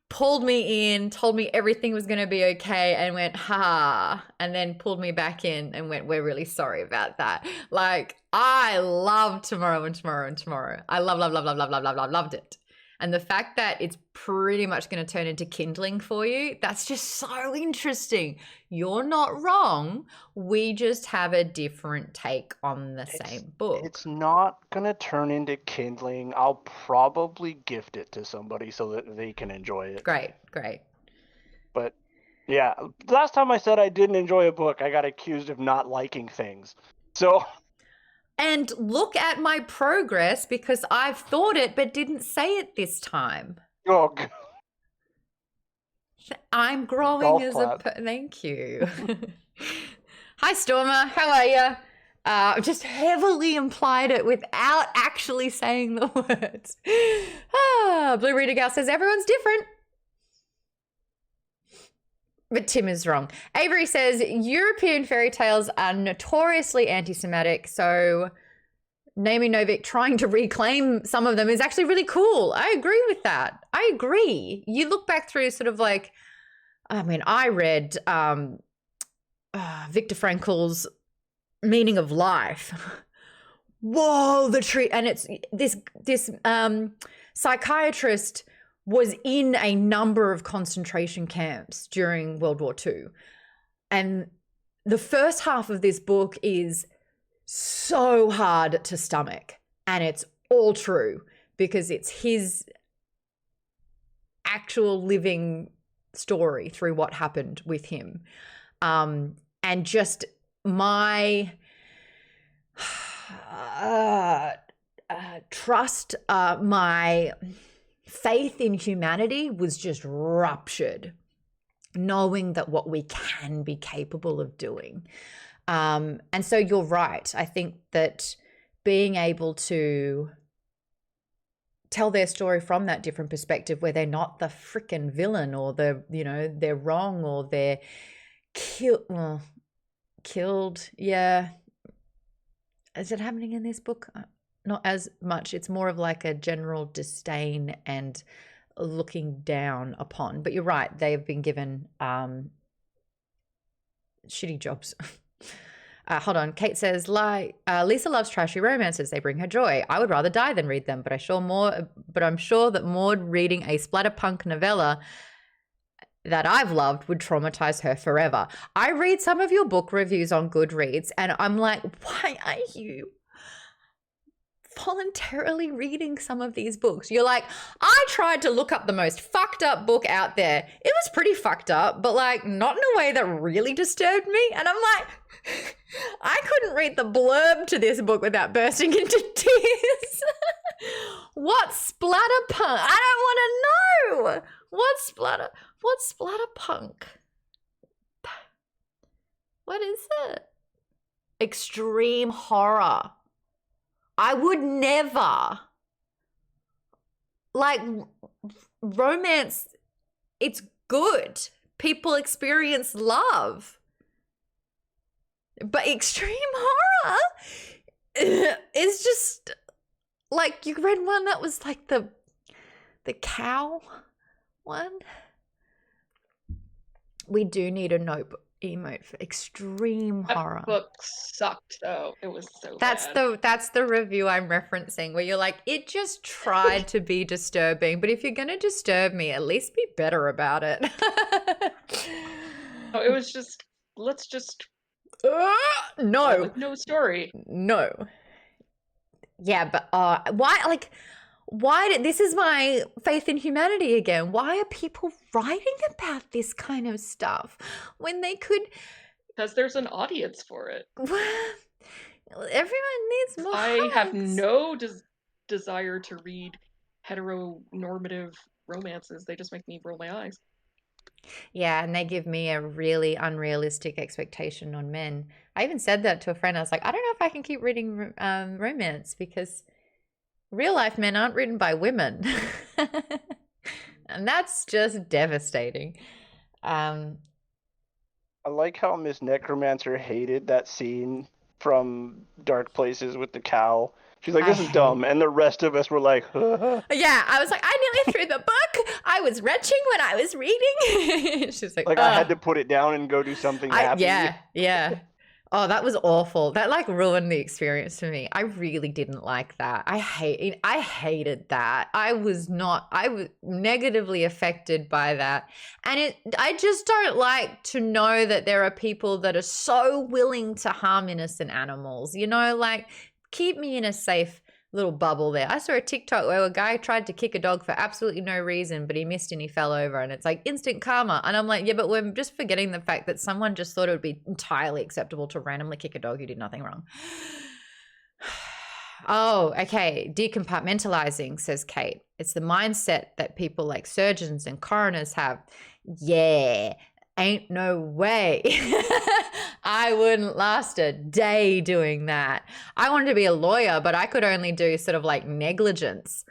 pulled me in, told me everything was going to be okay, and went, ha, and then pulled me back in and went, we're really sorry about that. Like, I love Tomorrow and Tomorrow and Tomorrow. I loved it. And the fact that it's pretty much going to turn into Kindling for you, that's just so interesting. You're not wrong. We just have a different take on the same book. It's not going to turn into Kindling. I'll probably gift it to somebody so that they can enjoy it. Great. But yeah, last time I said I didn't enjoy a book, I got accused of not liking things. So... And look at my progress, because I've thought it but didn't say it this time. Oh, God. I'm growing as a... Thank you. Hi, Stormer. How are you? I've just heavily implied it without actually saying the words. Blue Reader Gal says, everyone's different. But Tim is wrong. Avery says, European fairy tales are notoriously anti-Semitic, so Naomi Novik trying to reclaim some of them is actually really cool. I agree with that. I agree. You look back through sort of like, I mean, I read Viktor Frankl's Meaning of Life. Whoa, the tree. And it's this psychiatrist was in a number of concentration camps during World War II. And the first half of this book is so hard to stomach. And it's all true because it's his actual living story through what happened with him. And just my trust, my faith in humanity was just ruptured, knowing that what we can be capable of doing. And so you're right. I think that being able to tell their story from that different perspective, where they're not the freaking villain, or they're wrong, or they're killed. Yeah. Is it happening in this book? Not as much. It's more of like a general disdain and looking down upon. But you're right. They have been given shitty jobs. Hold on. Kate says, Lisa loves trashy romances. They bring her joy. I would rather die than read them, but I'm sure that Maude reading a splatterpunk novella that I've loved would traumatize her forever. I read some of your book reviews on Goodreads and I'm like, why are you voluntarily reading some of these books. You're like, I tried to look up the most fucked up book out there. It was pretty fucked up, but like not in a way that really disturbed me. And I'm like, I couldn't read the blurb to this book without bursting into tears. What splatter punk? I don't want to know. What's splatter punk? What is it? Extreme horror. I would never. Like, romance, it's good. People experience love. But extreme horror is just like, you read one that was like the cow one. We do need a notebook emote for extreme horror. That book sucked though. It was so that's bad. That's the review I'm referencing, where you're like, it just tried to be disturbing, but if you're gonna disturb me, at least be better about it. Oh, it was just, let's just no, with no story. No. Yeah, but why did, this is my faith in humanity again. Why are people writing about this kind of stuff when they could? Because there's an audience for it. Everyone needs more. I have no desire to read heteronormative romances. They just make me roll my eyes. Yeah, and they give me a really unrealistic expectation on men. I even said that to a friend. I was like, I don't know if I can keep reading romance, because real life men aren't written by women. And that's just devastating. I like how Miss Necromancer hated that scene from Dark Places with the cow. She's like, this is dumb. And the rest of us were like, yeah, I was like, I nearly threw the book. I was retching when I was reading. She's like, I had to put it down and go do something happy. Yeah. Oh, that was awful. That like ruined the experience for me. I really didn't like that. I hated that. I was negatively affected by that. And I just don't like to know that there are people that are so willing to harm innocent animals. You know, like, keep me in a safe little bubble there. I saw a TikTok where a guy tried to kick a dog for absolutely no reason, but he missed and he fell over, and it's like instant karma. And I'm like, yeah, but we're just forgetting the fact that someone just thought it would be entirely acceptable to randomly kick a dog who did nothing wrong. Oh, okay. Decompartmentalizing, says Kate. It's the mindset that people like surgeons and coroners have. Yeah, ain't no way. I wouldn't last a day doing that. I wanted to be a lawyer, but I could only do sort of like negligence,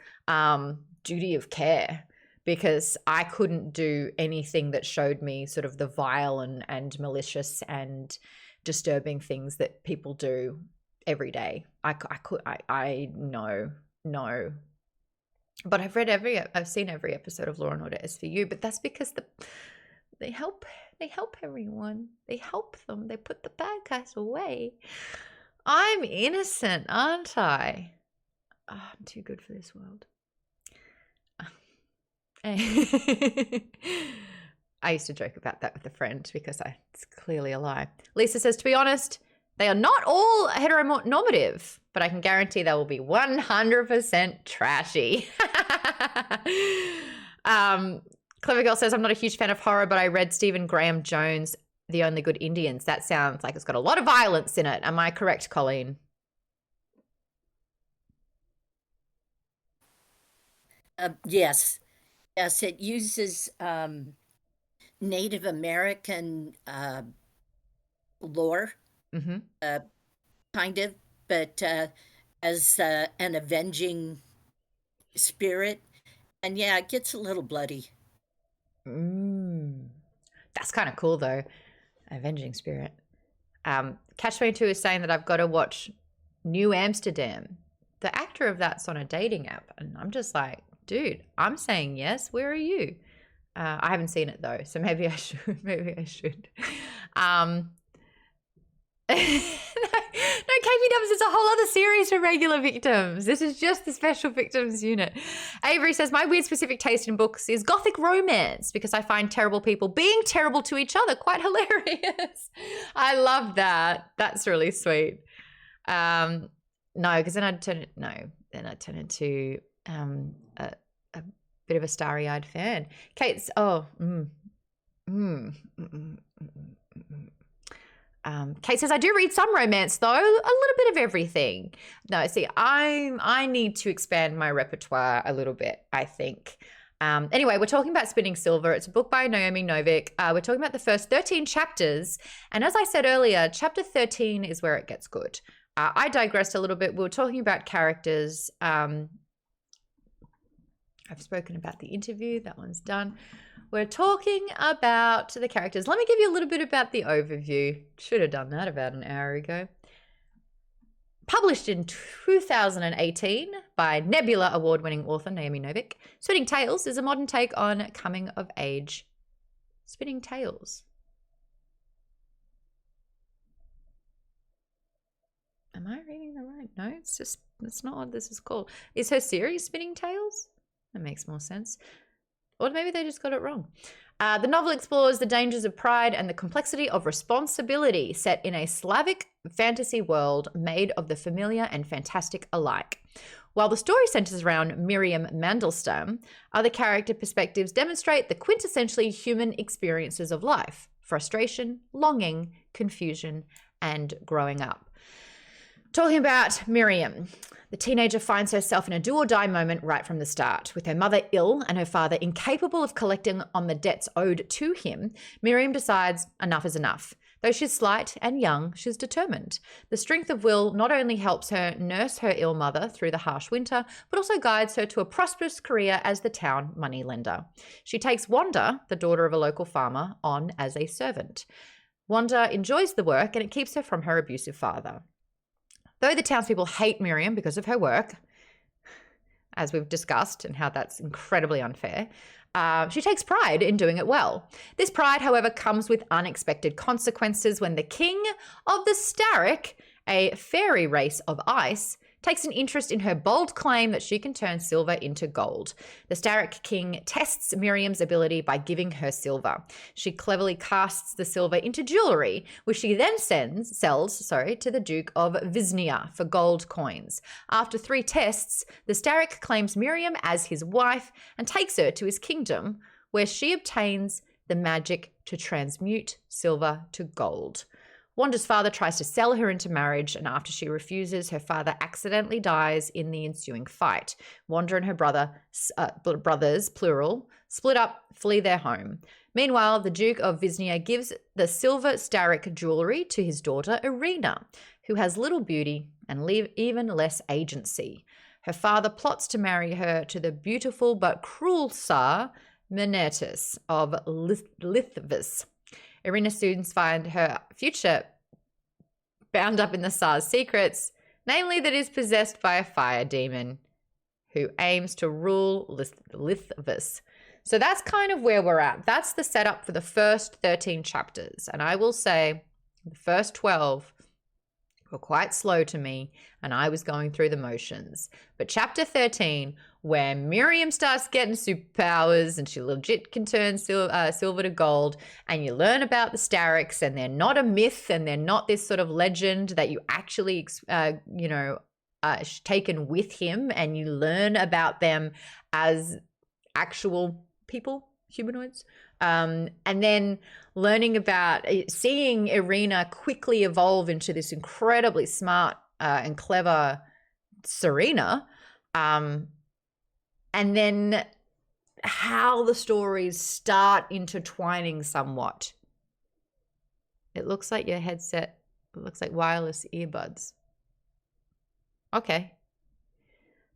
duty of care, because I couldn't do anything that showed me sort of the vile and malicious and disturbing things that people do every day. No. But I've seen every episode of Law and Order SVU, but that's because they help everyone. They help them. They put the bad guys away. I'm innocent, aren't I? Oh, I'm too good for this world. I used to joke about that with a friend because it's clearly a lie. Lisa says, to be honest, they are not all heteronormative, but I can guarantee they will be 100% trashy. Clever Girl says, I'm not a huge fan of horror, but I read Stephen Graham Jones' The Only Good Indians. That sounds like it's got a lot of violence in it. Am I correct, Colleen? Yes. Yes, it uses Native American lore, kind of, but as an avenging spirit. And yeah, it gets a little bloody. That's kind of cool though. Avenging spirit. Catch22 is saying that I've got to watch New Amsterdam. The actor of that's on a dating app, and I'm just like, dude, I'm saying yes. Where are you? I haven't seen it though, so maybe I should. No, KP Dubs is a whole other series for regular victims. This is just the special victims unit. Avery says, my weird specific taste in books is gothic romance because I find terrible people being terrible to each other quite hilarious. I love that. That's really sweet. No, because then I'd turn into a bit of a starry-eyed fan. Kate's Kate says, I do read some romance though, a little bit of everything. No, see, I need to expand my repertoire a little bit, I think. Anyway, we're talking about Spinning Silver. It's a book by Naomi Novik. We're talking about the first 13 chapters. And as I said earlier, chapter 13 is where it gets good. I digressed a little bit. We were talking about characters. I've spoken about the interview. That one's done. We're talking about the characters. Let me give you a little bit about the overview. Should have done that about an hour ago. Published in 2018 by Nebula award-winning author Naomi Novik, Spinning Tales is a modern take on coming of age. Spinning Tales. Am I reading the right? No, that's not what this is called. Is her series Spinning Tales? That makes more sense. Or maybe they just got it wrong. The novel explores the dangers of pride and the complexity of responsibility set in a Slavic fantasy world made of the familiar and fantastic alike. While the story centers around Miriam Mandelstam, other character perspectives demonstrate the quintessentially human experiences of life: frustration, longing, confusion, and growing up. Talking about Miriam, the teenager finds herself in a do-or-die moment right from the start. With her mother ill and her father incapable of collecting on the debts owed to him, Miriam decides enough is enough. Though she's slight and young, she's determined. The strength of will not only helps her nurse her ill mother through the harsh winter, but also guides her to a prosperous career as the town moneylender. She takes Wanda, the daughter of a local farmer, on as a servant. Wanda enjoys the work and it keeps her from her abusive father. Though the townspeople hate Miriam because of her work, as we've discussed, and how that's incredibly unfair, she takes pride in doing it well. This pride, however, comes with unexpected consequences when the king of the Starrick, a fairy race of ice, takes an interest in her bold claim that she can turn silver into gold. The Starrick king tests Miriam's ability by giving her silver. She cleverly casts the silver into jewelry, which she then sells to the Duke of Viznia for gold coins. After 3 tests, the Starrick claims Miriam as his wife and takes her to his kingdom, where she obtains the magic to transmute silver to gold. Wanda's father tries to sell her into marriage, and after she refuses, her father accidentally dies in the ensuing fight. Wanda and her brothers, plural, split up, flee their home. Meanwhile, the Duke of Viznia gives the silver Starrick jewelry to his daughter, Irina, who has little beauty and even less agency. Her father plots to marry her to the beautiful but cruel Tsar, Menetis of Lithvis. Irina soon finds her future bound up in the Tsar's secrets, namely that is possessed by a fire demon who aims to rule Lithvis. So that's kind of where we're at. That's the setup for the first 13 chapters. And I will say the first 12 were quite slow to me, and I was going through the motions. But chapter 13, where Miriam starts getting superpowers and she legit can turn silver to gold, and you learn about the Starricks, and they're not a myth and they're not this sort of legend that you actually, taken with him, and you learn about them as actual people, humanoids. And then learning about seeing Irina quickly evolve into this incredibly smart and clever Serena. And then how the stories start intertwining somewhat. It looks like your headset, it looks like wireless earbuds. Okay.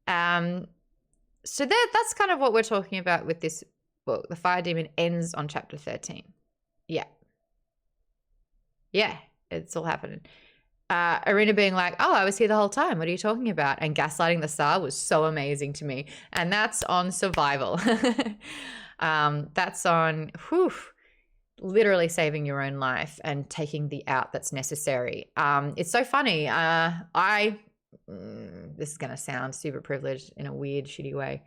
So that's kind of what we're talking about with this book. The Fire Demon ends on chapter 13. Yeah, it's all happening. Irina being like, oh, I was here the whole time. What are you talking about? And gaslighting the Tsar was so amazing to me. And that's on survival. That's on literally saving your own life and taking the out that's necessary. It's so funny. This is going to sound super privileged in a weird, shitty way.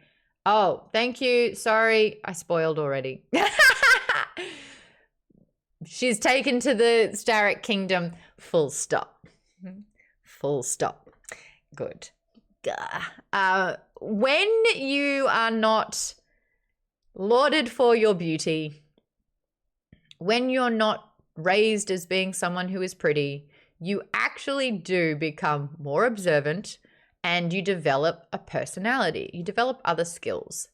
Oh, thank you. Sorry, I spoiled already. She's taken to the Starrick Kingdom. Full stop. Full stop. Good. When you are not lauded for your beauty, when you're not raised as being someone who is pretty, you actually do become more observant and you develop a personality. You develop other skills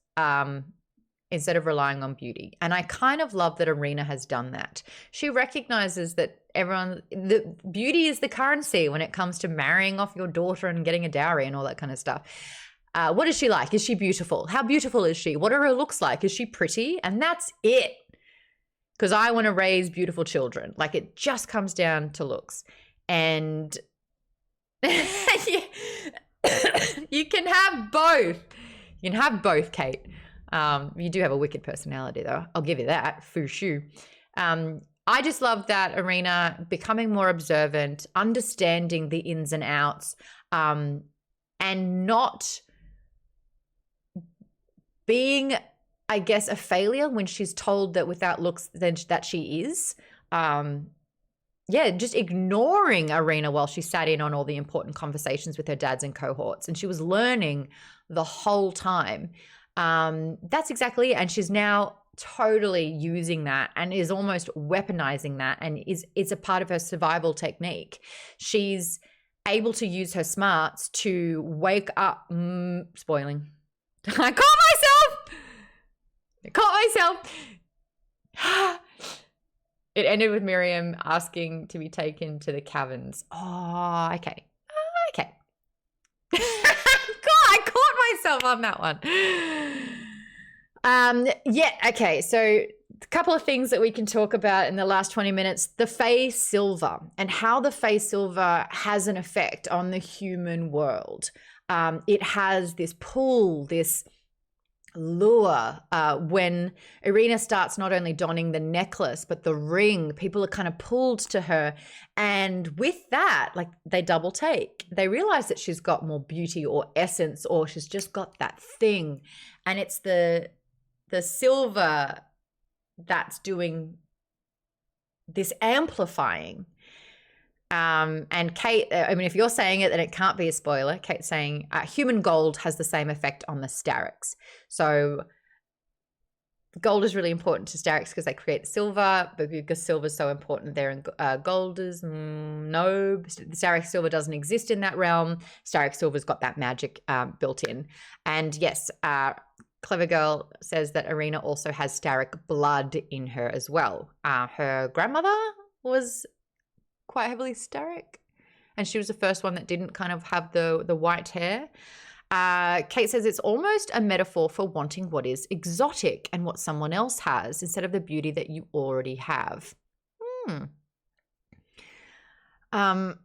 instead of relying on beauty. And I kind of love that Irina has done that. She recognizes that the beauty is the currency when it comes to marrying off your daughter and getting a dowry and all that kind of stuff. What is she like? Is she beautiful? How beautiful is she? What are her looks like? Is she pretty? And that's it. Because I want to raise beautiful children. Like, it just comes down to looks. And you can have both. You can have both, Kate. You do have a wicked personality, though. I'll give you that, for sure. I just love that Irina becoming more observant, understanding the ins and outs, and not being, I guess, a failure when she's told that without looks then that she is. Just ignoring Irina while she sat in on all the important conversations with her dads and cohorts. And she was learning the whole time. That's exactly it. And she's now totally using that and is almost weaponizing that, and it's a part of her survival technique. She's able to use her smarts to wake up. Spoiling. I caught myself. It ended with Miriam asking to be taken to the caverns. Oh, okay. God, I caught myself on that one. Okay. So a couple of things that we can talk about in the last 20 minutes. The Fae Silver and how the Fae Silver has an effect on the human world. It has this pull, this lure. When Irina starts not only donning the necklace, but the ring, people are kind of pulled to her. And with that, like, they double take. They realize that she's got more beauty or essence, or she's just got that thing. And it's the silver that's doing this amplifying. And Kate, I mean, if you're saying it, then it can't be a spoiler. Kate's saying human gold has the same effect on the Starrix. So gold is really important to Starrix because they create silver, but because silver is so important there, and gold is no. Starrix silver doesn't exist in that realm. Starrix silver's got that magic built in. And yes, Clever Girl says that Irina also has Starric blood in her as well. Her grandmother was quite heavily Starric, and she was the first one that didn't kind of have the white hair. Kate says it's almost a metaphor for wanting what is exotic and what someone else has instead of the beauty that you already have. I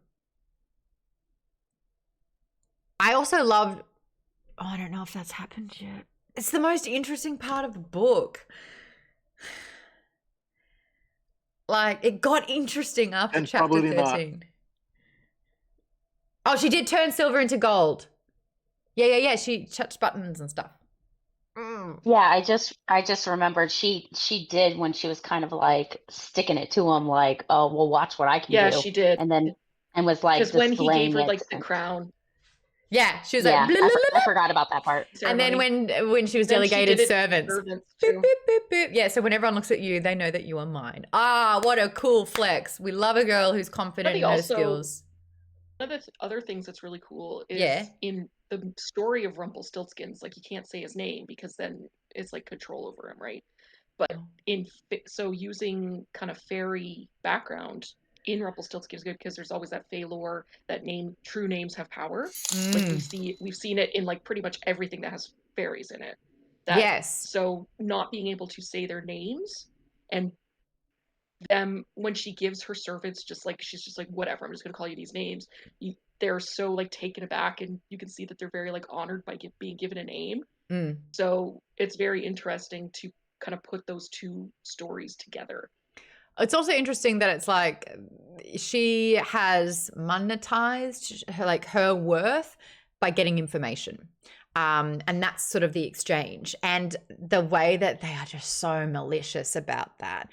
also loved, I don't know if that's happened yet. It's the most interesting part of the book. Like, it got interesting after And chapter probably 13. not. Oh, she did turn silver into gold. Yeah. She touched buttons and stuff. Yeah, I just remembered she did when she was kind of like sticking it to him, like, oh, well, watch what I can do. Yeah, she did. And was like Because when he gave displaying her it. like the crown. Yeah, she was Yeah, like, blah, blah, blah. I forgot about that part. And then when she was Then she delegated did it to servants. servants Boop, too. boop, boop, boop. Yeah, so when everyone looks at you, they know that you are mine. Ah, what a cool flex. We love a girl who's confident in her skills. One of the other things that's really cool is Yeah. in the story of Rumpelstiltskin's, like, you can't say his name because then it's like control over him, right? But so using kind of fairy background in Rumpelstiltskin is good because there's always that Fey lore that true names have power. Like we've seen it in like pretty much everything that has fairies in it. Yes. So not being able to say their names, and them when she gives her servants she's just like, whatever, I'm just gonna call you these names. They're so like taken aback, and you can see that they're very like honored by being given a name. So it's very interesting to kind of put those two stories together. It's also interesting that it's like she has monetized her worth by getting information. And that's sort of the exchange, and the way that they are just so malicious about that.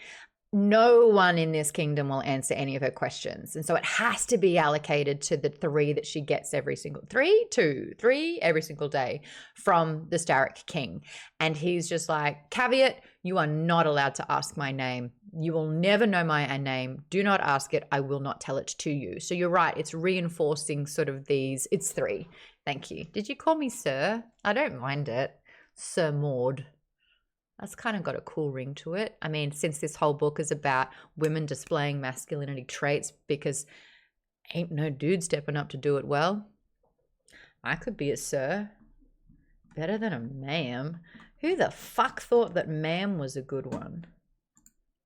no one in this kingdom will answer any of her questions. And so it has to be allocated to the 3 that she gets every single 3 every single day from the Starrick king. And he's just like, caveat, you are not allowed to ask my name. You will never know my name. Do not ask it. I will not tell it to you. So you're right. It's reinforcing sort of these. It's 3. Thank you. Did you call me sir? I don't mind it. Sir Maude. That's kind of got a cool ring to it. I mean, since this whole book is about women displaying masculinity traits because ain't no dude stepping up to do it well. I could be a sir. Better than a ma'am. Who the fuck thought that ma'am was a good one?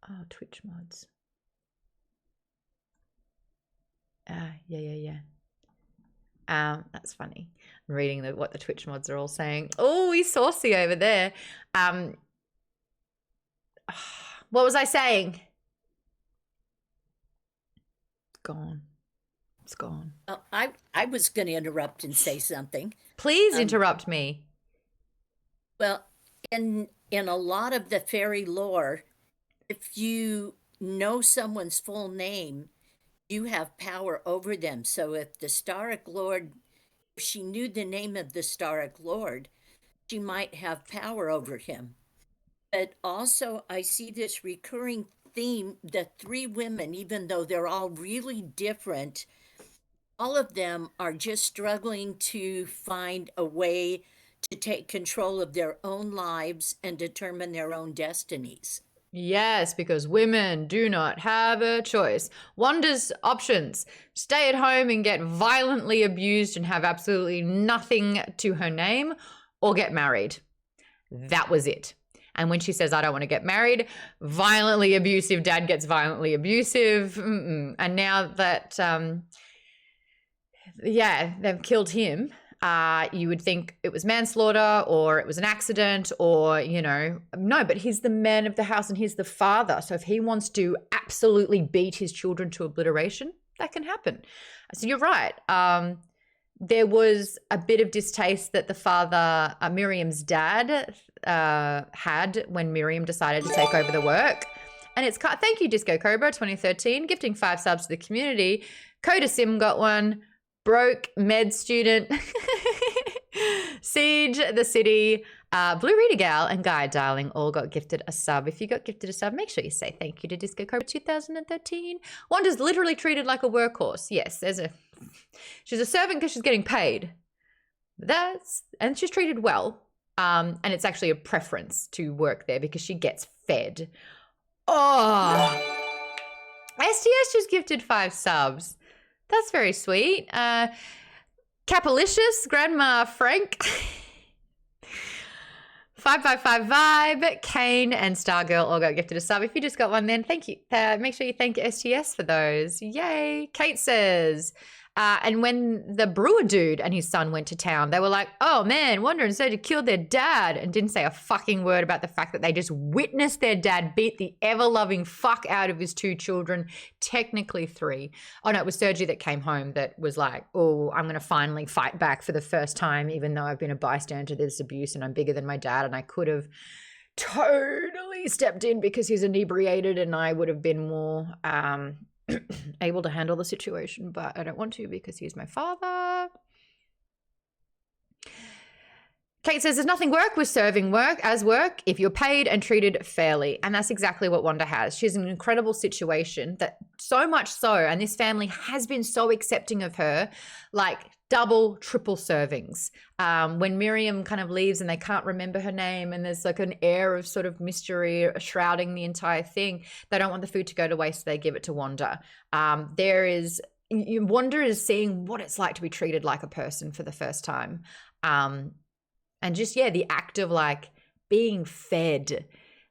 Oh, Twitch mods. Yeah. That's funny. I'm reading what the Twitch mods are all saying. Oh, he's saucy over there. What was I saying? Gone. It's gone. I was going to interrupt and say something. Please interrupt me. Well, in a lot of the fairy lore, if you know someone's full name, you have power over them. So if the Starrick Lord, if she knew the name of the Starrick Lord, she might have power over him. But also, I see this recurring theme, the 3 women, even though they're all really different, all of them are just struggling to find a way to take control of their own lives and determine their own destinies. Yes, because women do not have a choice. Wanda's options: stay at home and get violently abused and have absolutely nothing to her name, or get married. That was it. And when she says, I don't want to get married, violently abusive dad gets violently abusive. And now that, they've killed him, you would think it was manslaughter or it was an accident or, no, but he's the man of the house and he's the father. So if he wants to absolutely beat his children to obliteration, that can happen. So you're right. There was a bit of distaste that the father, Miriam's dad, had when Miriam decided to take over the work. And it's, thank you, Disco Cobra 2013, gifting 5 subs to the community. Coda Sim got one. Broke, Med Student, Siege, The City, Blue Rita Gal, and Guy Darling all got gifted a sub. If you got gifted a sub, make sure you say thank you to Disco Cobra 2013. Wanda's literally treated like a workhorse. Yes, she's a servant because she's getting paid. And she's treated well. And it's actually a preference to work there because she gets fed. Oh, STS just gifted 5 subs. That's very sweet. Capalicious, Grandma Frank, 555 Vibe, Kane, and Stargirl all got gifted a sub. If you just got one, then thank you. Make sure you thank STS for those. Yay. Kate says, and when the brewer dude and his son went to town, they were like, oh man, Wanda and Serge killed their dad, and didn't say a fucking word about the fact that they just witnessed their dad beat the ever-loving fuck out of his 2 children, technically 3. Oh no, it was Serge that came home that was like, oh, I'm going to finally fight back for the first time, even though I've been a bystander to this abuse and I'm bigger than my dad and I could have totally stepped in because he's inebriated and I would have been more able to handle the situation, but I don't want to because he's my father. Kate says, there's nothing work with serving work if you're paid and treated fairly. And that's exactly what Wanda has. She's in an incredible situation, that so much so, and this family has been so accepting of her, like double, triple servings. When Miriam kind of leaves and they can't remember her name and there's like an air of sort of mystery shrouding the entire thing, they don't want the food to go to waste, so they give it to Wanda. Wanda is seeing what it's like to be treated like a person for the first time. And just, the act of like being fed.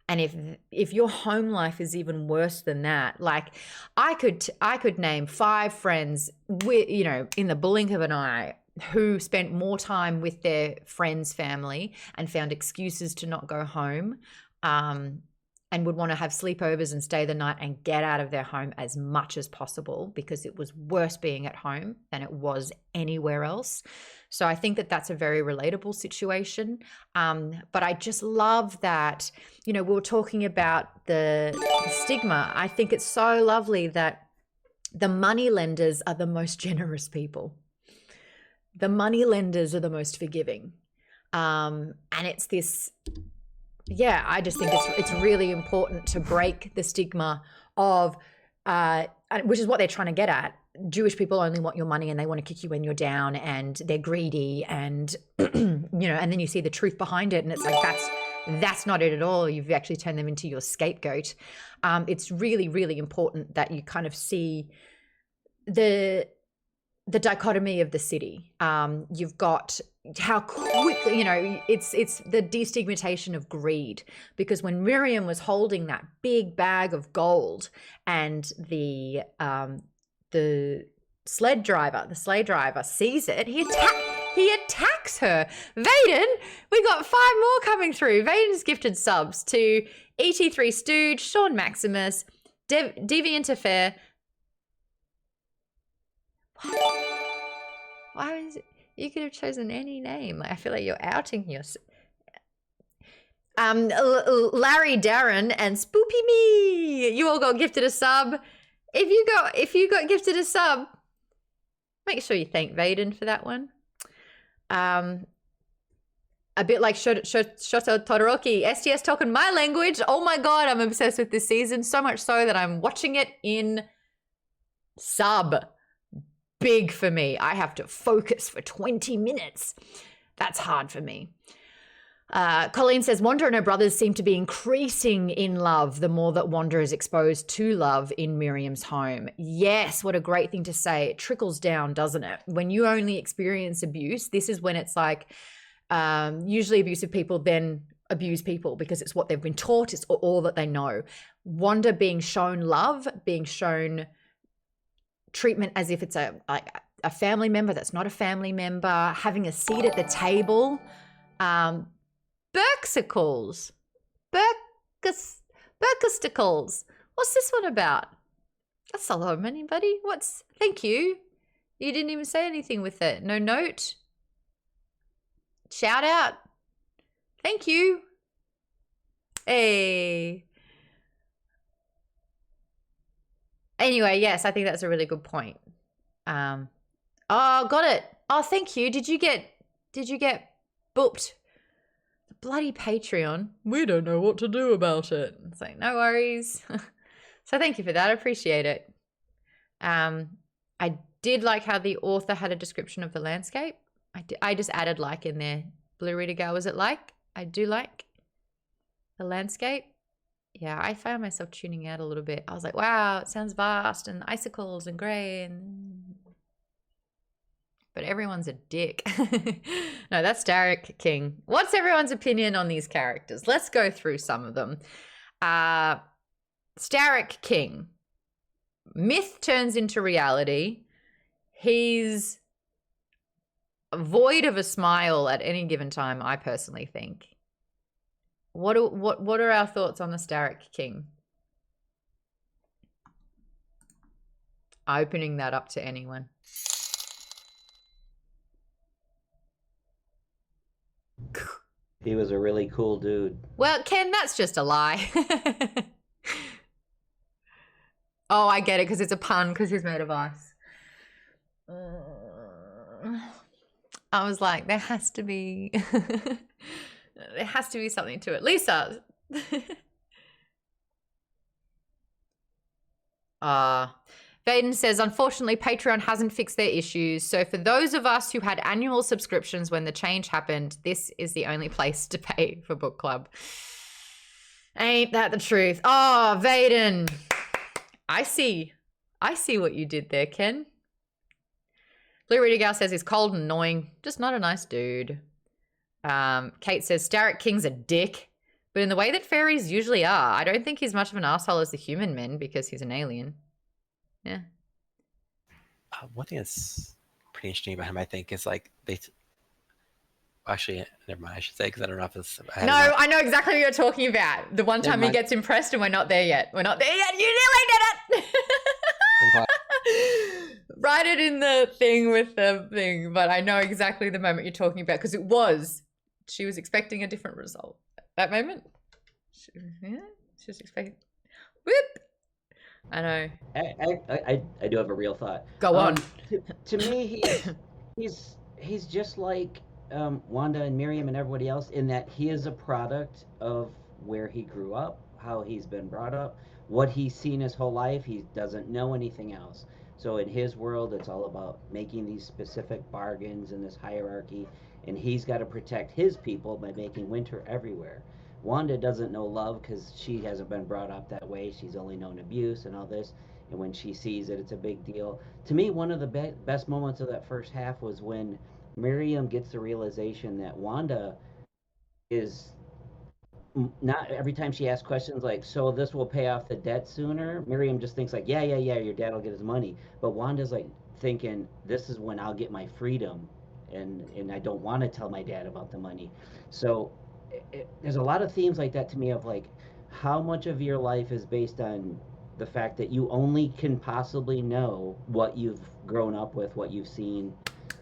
And if your home life is even worse than that, like I could name 5 friends with, in the blink of an eye, who spent more time with their friends' family and found excuses to not go home. and would want to have sleepovers and stay the night and get out of their home as much as possible because it was worse being at home than it was anywhere else. So I think that that's a very relatable situation. But I just love that, you know, we were talking about the stigma. I think it's so lovely that the money lenders are the most generous people. The money lenders are the most forgiving. And it's this, yeah, I just think it's really important to break the stigma of, which is what they're trying to get at. Jewish people only want your money and they want to kick you when you're down and they're greedy and, you know, and then you see the truth behind it and it's like, that's not it at all. You've actually turned them into your scapegoat. It's really, really important that you kind of see the dichotomy of the city. You've got how quickly, you know, it's the destigmatization of greed, because when Miriam was holding that big bag of gold and the sleigh driver sees it, he attacks her. Vaden, we got 5 more coming through. Vaden's gifted subs to ET3 Stooge, Sean Maximus, Deviant Affair. Why is it? You could have chosen any name. I feel like you're outing yourself. Larry, Darren, and Spoopy Me. You all got gifted a sub. If you got gifted a sub, make sure you thank Vaden for that one. A bit like Shoto Todoroki, STS talking my language. Oh my god, I'm obsessed with this season. So much so that I'm watching it in sub. Big for me. I have to focus for 20 minutes. That's hard for me. Colleen says, Wanda and her brothers seem to be increasing in love the more that Wanda is exposed to love in Miriam's home. Yes, what a great thing to say. It trickles down, doesn't it? When you only experience abuse, this is when it's like, usually abusive people then abuse people because it's what they've been taught, it's all that they know. Wanda being shown love, being shown treatment as if it's a family member that's not a family member, having a seat at the table. Berksicles. Berkisticles. What's this one about? That's hello, anybody? Thank you. You didn't even say anything with it. No note. Shout out. Thank you. Hey. Anyway, yes, I think that's a really good point. Oh, got it. Oh, thank you. Did you get booped? The bloody Patreon. We don't know what to do about it. It's like, no worries. So thank you for that. I appreciate it. I did like how the author had a description of the landscape. I just added like in there. Blue Reader Gal, was it like? I do like the landscape. Yeah, I found myself tuning out a little bit. I was like, wow, it sounds vast and icicles and grey but everyone's a dick. No, that's Derek King. What's everyone's opinion on these characters? Let's go through some of them. Starrick King. Myth turns into reality. He's void of a smile at any given time, I personally think. What are our thoughts on the Starrick King? Opening that up to anyone. He was a really cool dude. Well, Ken, that's just a lie. Oh, I get it, because it's a pun, because he's made of ice. I was like, there has to be... there has to be something to it. Lisa! Vaden says, unfortunately, Patreon hasn't fixed their issues. So for those of us who had annual subscriptions when the change happened, this is the only place to pay for book club. Ain't that the truth? Oh, Vaden. I see what you did there, Ken. Blue Reader Gal says he's cold and annoying. Just not a nice dude. Kate says, Starrick King's a dick. But in the way that fairies usually are. I don't think he's much of an asshole as the human men because he's an alien. Yeah. One thing that's pretty interesting about him, I think, is like actually, never mind. I should say because I don't know if it's. No, I know exactly what you're talking about. The one time he gets impressed, and we're not there yet. We're not there yet. You nearly did it. Write it in the thing with the thing, but I know exactly the moment you're talking about because she was expecting a different result. That moment, she was expecting. Whoop. I know. I do have a real thought. Go on. To me, he's just like Wanda and Miriam and everybody else in that he is a product of where he grew up, how he's been brought up, what he's seen his whole life. He doesn't know anything else. So in his world, it's all about making these specific bargains in this hierarchy, and he's got to protect his people by making winter everywhere. Wanda doesn't know love because she hasn't been brought up that way. She's only known abuse and all this. And when she sees it, it's a big deal. To me, one of the best moments of that first half was when Miriam gets the realization that Wanda is not every time she asks questions like, so this will pay off the debt sooner. Miriam just thinks like, yeah, your dad will get his money. But Wanda's like thinking, this is when I'll get my freedom, and I don't want to tell my dad about the money. So there's a lot of themes like that to me of like how much of your life is based on the fact that you only can possibly know what you've grown up with, what you've seen,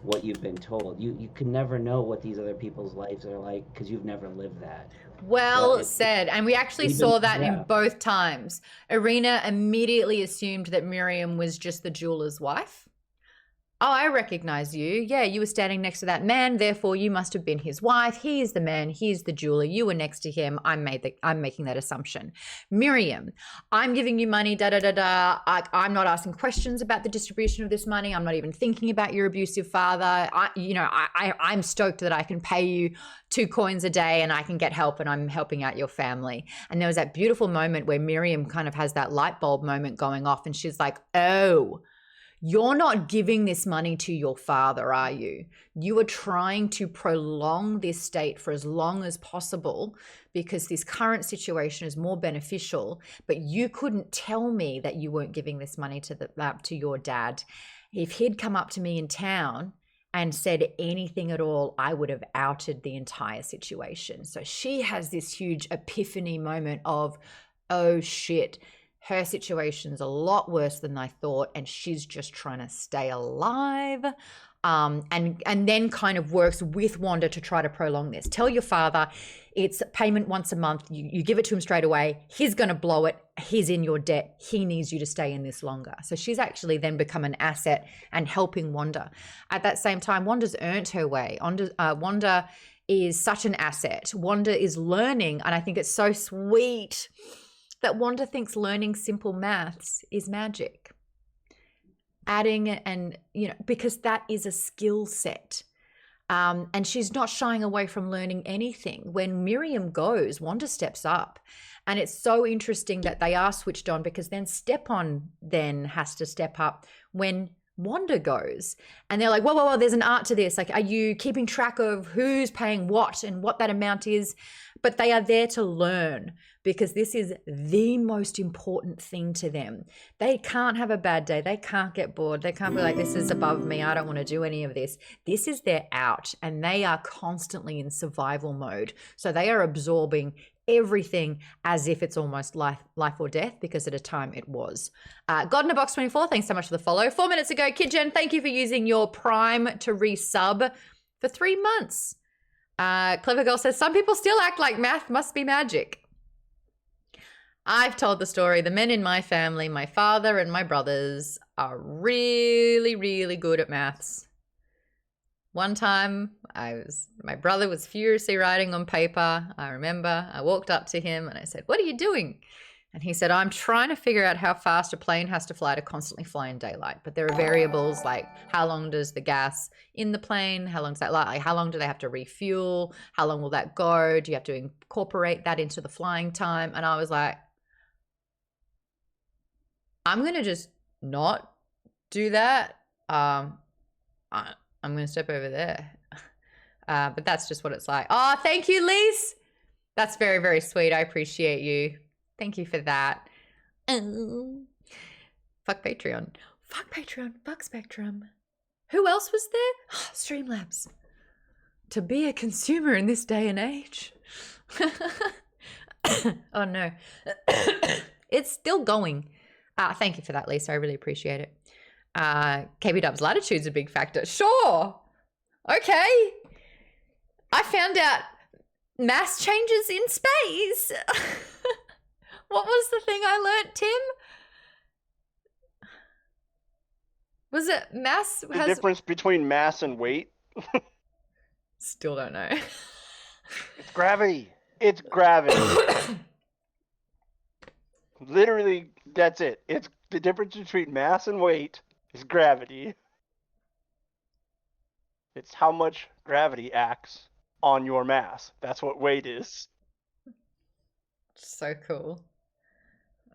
what you've been told. You can never know what these other people's lives are like because you've never lived that. Well said. And we actually saw that in both times. Irina immediately assumed that Miriam was just the jeweler's wife. Oh, I recognize you. Yeah, you were standing next to that man. Therefore, you must have been his wife. He is the man. He's the jeweler. You were next to him. I'm making that assumption. Miriam, I'm giving you money. I'm not asking questions about the distribution of this money. I'm not even thinking about your abusive father. I'm stoked that I can pay you 2 coins a day and I can get help and I'm helping out your family. And there was that beautiful moment where Miriam kind of has that light bulb moment going off, and she's like, oh, you're not giving this money to your father, are you? You are trying to prolong this state for as long as possible because this current situation is more beneficial, but you couldn't tell me that you weren't giving this money to your dad. If he'd come up to me in town and said anything at all, I would have outed the entire situation. So she has this huge epiphany moment of, oh shit, her situation's a lot worse than I thought, and she's just trying to stay alive. And then kind of works with Wanda to try to prolong this. Tell your father it's payment once a month. You give it to him straight away. He's going to blow it. He's in your debt. He needs you to stay in this longer. So she's actually then become an asset and helping Wanda. At that same time, Wanda's earned her way. Wanda is such an asset. Wanda is learning, and I think it's so sweet that Wanda thinks learning simple maths is magic. Adding and, because that is a skill set. And she's not shying away from learning anything. When Miriam goes, Wanda steps up. And it's so interesting that they are switched on because then Stepan then has to step up when Wanda goes. And they're like, whoa, there's an art to this. Like, are you keeping track of who's paying what and what that amount is? But they are there to learn because this is the most important thing to them. They can't have a bad day. They can't get bored. They can't be like, this is above me. I don't want to do any of this. This is their out, and they are constantly in survival mode. So they are absorbing everything as if it's almost life or death, because at a time it was. God in a Box 24, thanks so much for the follow. 4 minutes ago, KidGen, thank you for using your Prime to resub for 3 months. Clever Girl says, some people still act like math must be magic. I've told the story. The men in my family, my father and my brothers, are really, really good at maths. One time, my brother was furiously writing on paper. I remember I walked up to him and I said, what are you doing? And he said, I'm trying to figure out how fast a plane has to fly to constantly fly in daylight. But there are variables like how long does the gas in the plane, how long does that last, like how long do they have to refuel, how long will that go, do you have to incorporate that into the flying time? And I was like, I'm going to just not do that. I'm going to step over there. But that's just what it's like. Oh, thank you, Lise. That's very, very sweet. I appreciate you. Thank you for that. Fuck Patreon. Fuck Patreon. Fuck Spectrum. Who else was there? Streamlabs. to be a consumer in this day and age. Oh no. It's still going. Thank you for that, Lisa. I really appreciate it. KB Dub's latitude's a big factor. Sure. Okay. I found out mass changes in space. What was the thing I learnt, Tim? Was it mass? The difference between mass and weight? Still don't know. It's gravity. It's gravity. Literally, that's it. It's the difference between mass and weight is gravity. It's how much gravity acts on your mass. That's what weight is. So cool.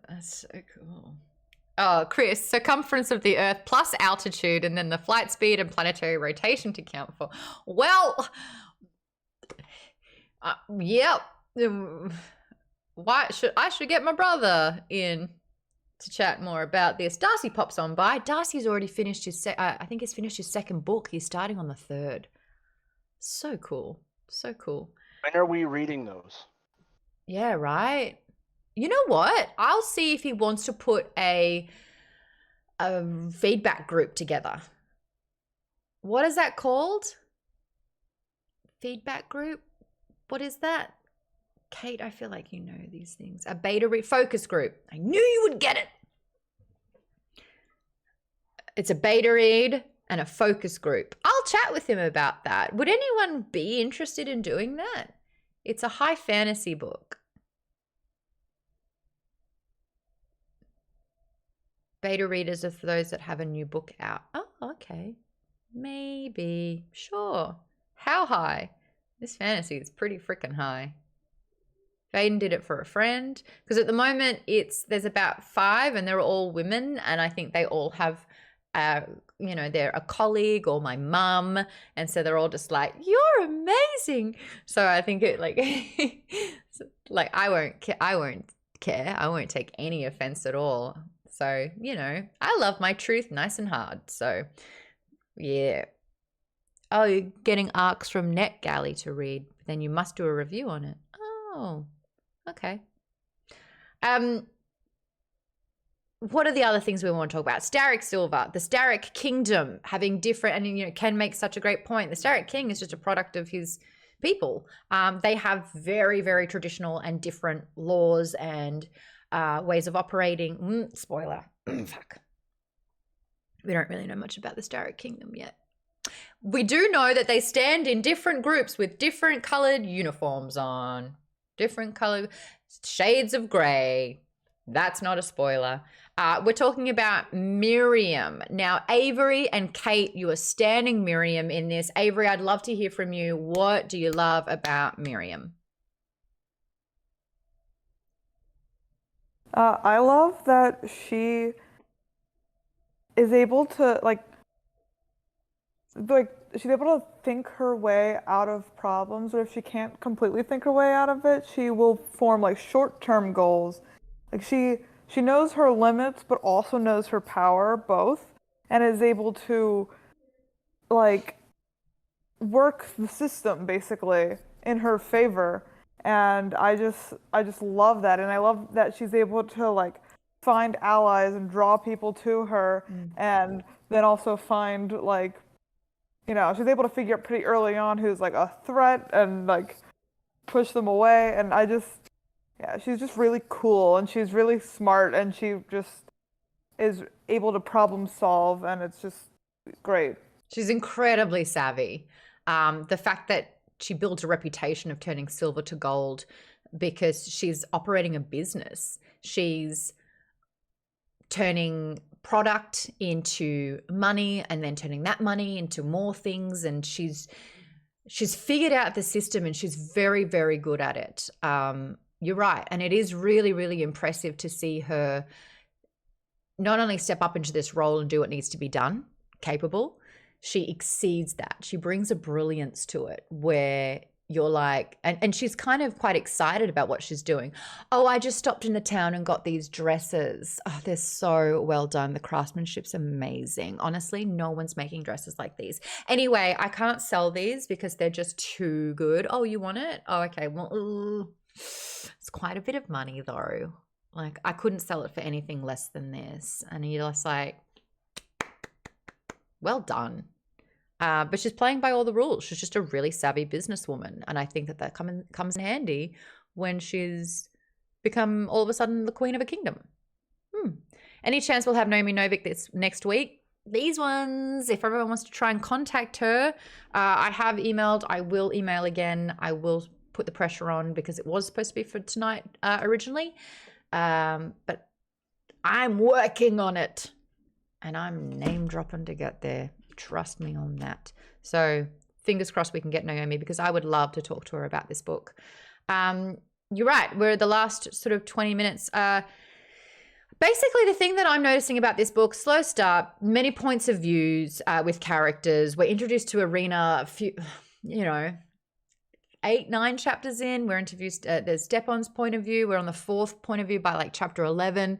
That's so cool. Oh, Chris, circumference of the Earth plus altitude and then the flight speed and planetary rotation to count for. Well, yep. Why should I get my brother in to chat more about this? Darcy pops on by. Darcy's already finished his I think he's finished his second book. He's starting on the third. So cool. So cool. When are we reading those? Yeah, right. You know what? I'll see if he wants to put a feedback group together. What is that called? Feedback group? What is that? Kate, I feel like you know these things. A beta focus group. I knew you would get it. It's a beta read and a focus group. I'll chat with him about that. Would anyone be interested in doing that? It's a high fantasy book. Beta readers are for those that have a new book out. Oh, okay. Maybe. Sure. How high? This fantasy is pretty freaking high. Vaden did it for a friend. Because at the moment, there's about 5 and they're all women. And I think they all have, they're a colleague or my mum. And so they're all just like, you're amazing. So I think it like I won't care. I won't take any offense at all. So, I love my truth nice and hard. So, yeah. Oh, you're getting arcs from NetGalley to read. Then you must do a review on it. Oh, okay. What are the other things we want to talk about? Starrick Silver, the Starrick Kingdom, having different, and, Ken makes such a great point. The Starrick King is just a product of his people. They have very, very traditional and different laws and ways of operating. Spoiler. Fuck. We don't really know much about the Starrick Kingdom yet. We do know that they stand in different groups with different colored uniforms on. Different colored shades of gray. That's not a spoiler. We're talking about Miriam. Now, Avery and Kate, you are standing Miriam in this. Avery, I'd love to hear from you. What do you love about Miriam? I love that she is able to she's able to think her way out of problems, or if she can't completely think her way out of it, she will form short-term goals. She knows her limits but also knows her power both, and is able to work the system basically in her favor. And I just love that, and I love that she's able to find allies and draw people to her, and then also find she's able to figure out pretty early on who's a threat and push them away. And she's just really cool, and she's really smart, and she just is able to problem solve, and it's just great. She's incredibly savvy. The fact that she builds a reputation of turning silver to gold because she's operating a business. She's turning product into money and then turning that money into more things. And she's figured out the system, and she's very, very good at it. You're right. And it is really, really impressive to see her not only step up into this role and do what needs to be done, capable, she exceeds that. She brings a brilliance to it where you're like, and she's kind of quite excited about what she's doing. Oh, I just stopped in the town and got these dresses. Oh, they're so well done. The craftsmanship's amazing. Honestly, no one's making dresses like these. Anyway, I can't sell these because they're just too good. Oh, you want it? Oh, okay. Well, it's quite a bit of money though. Like, I couldn't sell it for anything less than this. And you're just like, well done. But she's playing by all the rules. She's just a really savvy businesswoman. And I think that comes in handy when she's become all of a sudden the queen of a kingdom. Any chance we'll have Naomi Novik this next week? These ones, if everyone wants to try and contact her, I have emailed. I will email again. I will put the pressure on because it was supposed to be for tonight originally. But I'm working on it. And I'm name dropping to get there. Trust me on that. So fingers crossed we can get Naomi, because I would love to talk to her about this book. You're right. We're at the last sort of 20 minutes. Basically, the thing that I'm noticing about this book, slow start, many points of views with characters. We're introduced to Irina a few, 8, 9 chapters in. We're introduced, there's Stepan's point of view. We're on the 4th point of view by like chapter 11.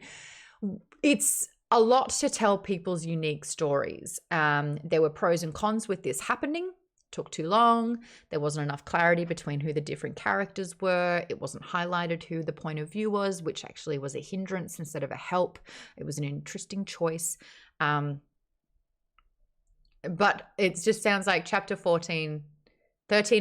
It's a lot to tell people's unique stories. There were pros and cons with this happening. Took too long. There wasn't enough clarity between who the different characters were. It wasn't highlighted who the point of view was, which actually was a hindrance instead of a help. It was an interesting choice. But it just sounds like chapter 13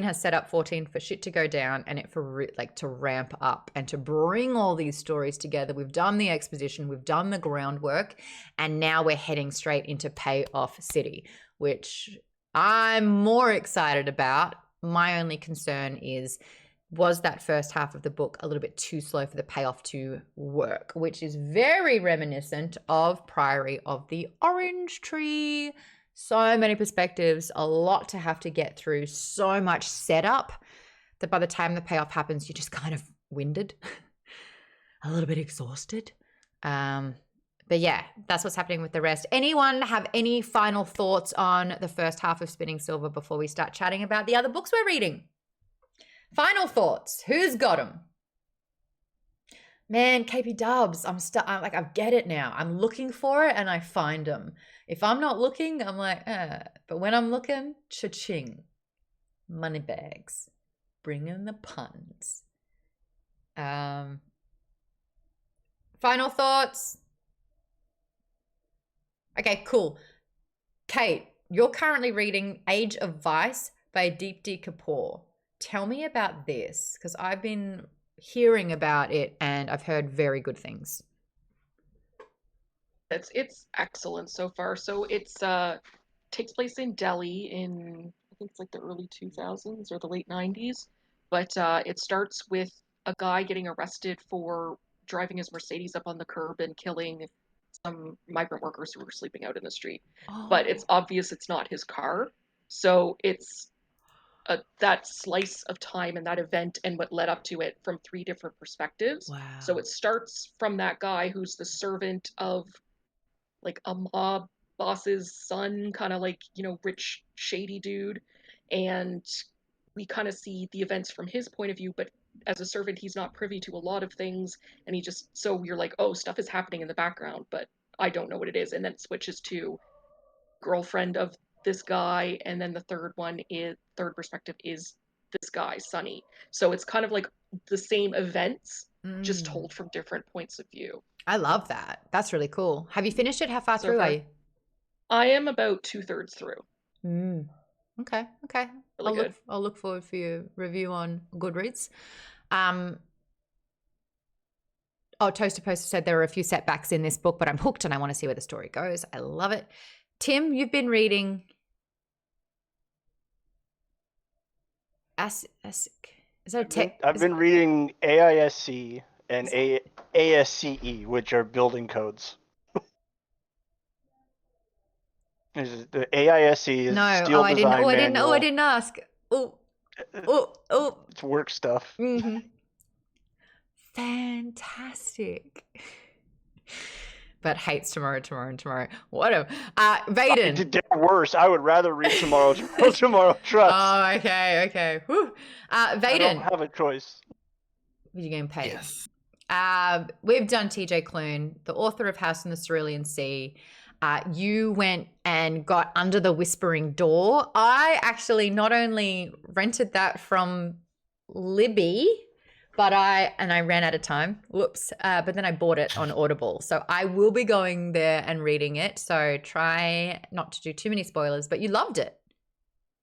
has set up 14 for shit to go down, and it for to ramp up and to bring all these stories together. We've done the exposition, we've done the groundwork, and now we're heading straight into Payoff City, which I'm more excited about. My only concern was that first half of the book a little bit too slow for the payoff to work, which is very reminiscent of Priory of the Orange Tree. So many perspectives, a lot to have to get through, so much setup that by the time the payoff happens, you're just kind of winded, a little bit exhausted. But yeah, that's what's happening with the rest. Anyone have any final thoughts on the first half of Spinning Silver before we start chatting about the other books we're reading? Final thoughts. Who's got them? Man, KP Dubs, I'm like, I get it now. I'm looking for it and I find them. If I'm not looking, I'm like, But when I'm looking, cha-ching. Money bags. Bring in the puns. Final thoughts. Okay, cool. Kate, you're currently reading Age of Vice by Deepti Kapoor. Tell me about this, because I've been hearing about it and I've heard very good things. It's excellent so far. So it's takes place in Delhi in, I think it's like the early 2000s or the late 90s. But it starts with a guy getting arrested for driving his Mercedes up on the curb and killing some migrant workers who were sleeping out in the street. But it's obvious it's not his car. So it's that slice of time and that event and what led up to it from 3 different perspectives. Wow. So it starts from that guy who's the servant of like a mob boss's son, kind of like, rich, shady dude. And we kind of see the events from his point of view, but as a servant, he's not privy to a lot of things. And so you're like, oh, stuff is happening in the background, but I don't know what it is. And then it switches to girlfriend of this guy. And then the third perspective is this guy, Sonny. So it's kind of like the same events, just told from different points of view. I love that. That's really cool. Have you finished it? How far through are you? I am about 2/3 through. Okay. Really good. I'll look forward for your review on Goodreads. Toaster Poster said there are a few setbacks in this book, but I'm hooked and I want to see where the story goes. I love it. Tim, you've been reading I've been reading AISC and ASCE, which are building codes. The AISC is Steel Design Manual. I didn't ask. It's work stuff. Mm-hmm. Fantastic. but hates Tomorrow, Tomorrow, and Tomorrow. Whatever. Vaden. They're worse. I would rather read Tomorrow, Tomorrow, Tomorrow. Trust. Oh, okay. Whew. I Vaden. don't have a choice. Video game page. Yes. We've done TJ Klune, the author of House in the Cerulean Sea. You went and got Under the Whispering Door. I actually not only rented that from Libby, but I ran out of time. Whoops. But then I bought it on Audible. So I will be going there and reading it. So try not to do too many spoilers, but you loved it.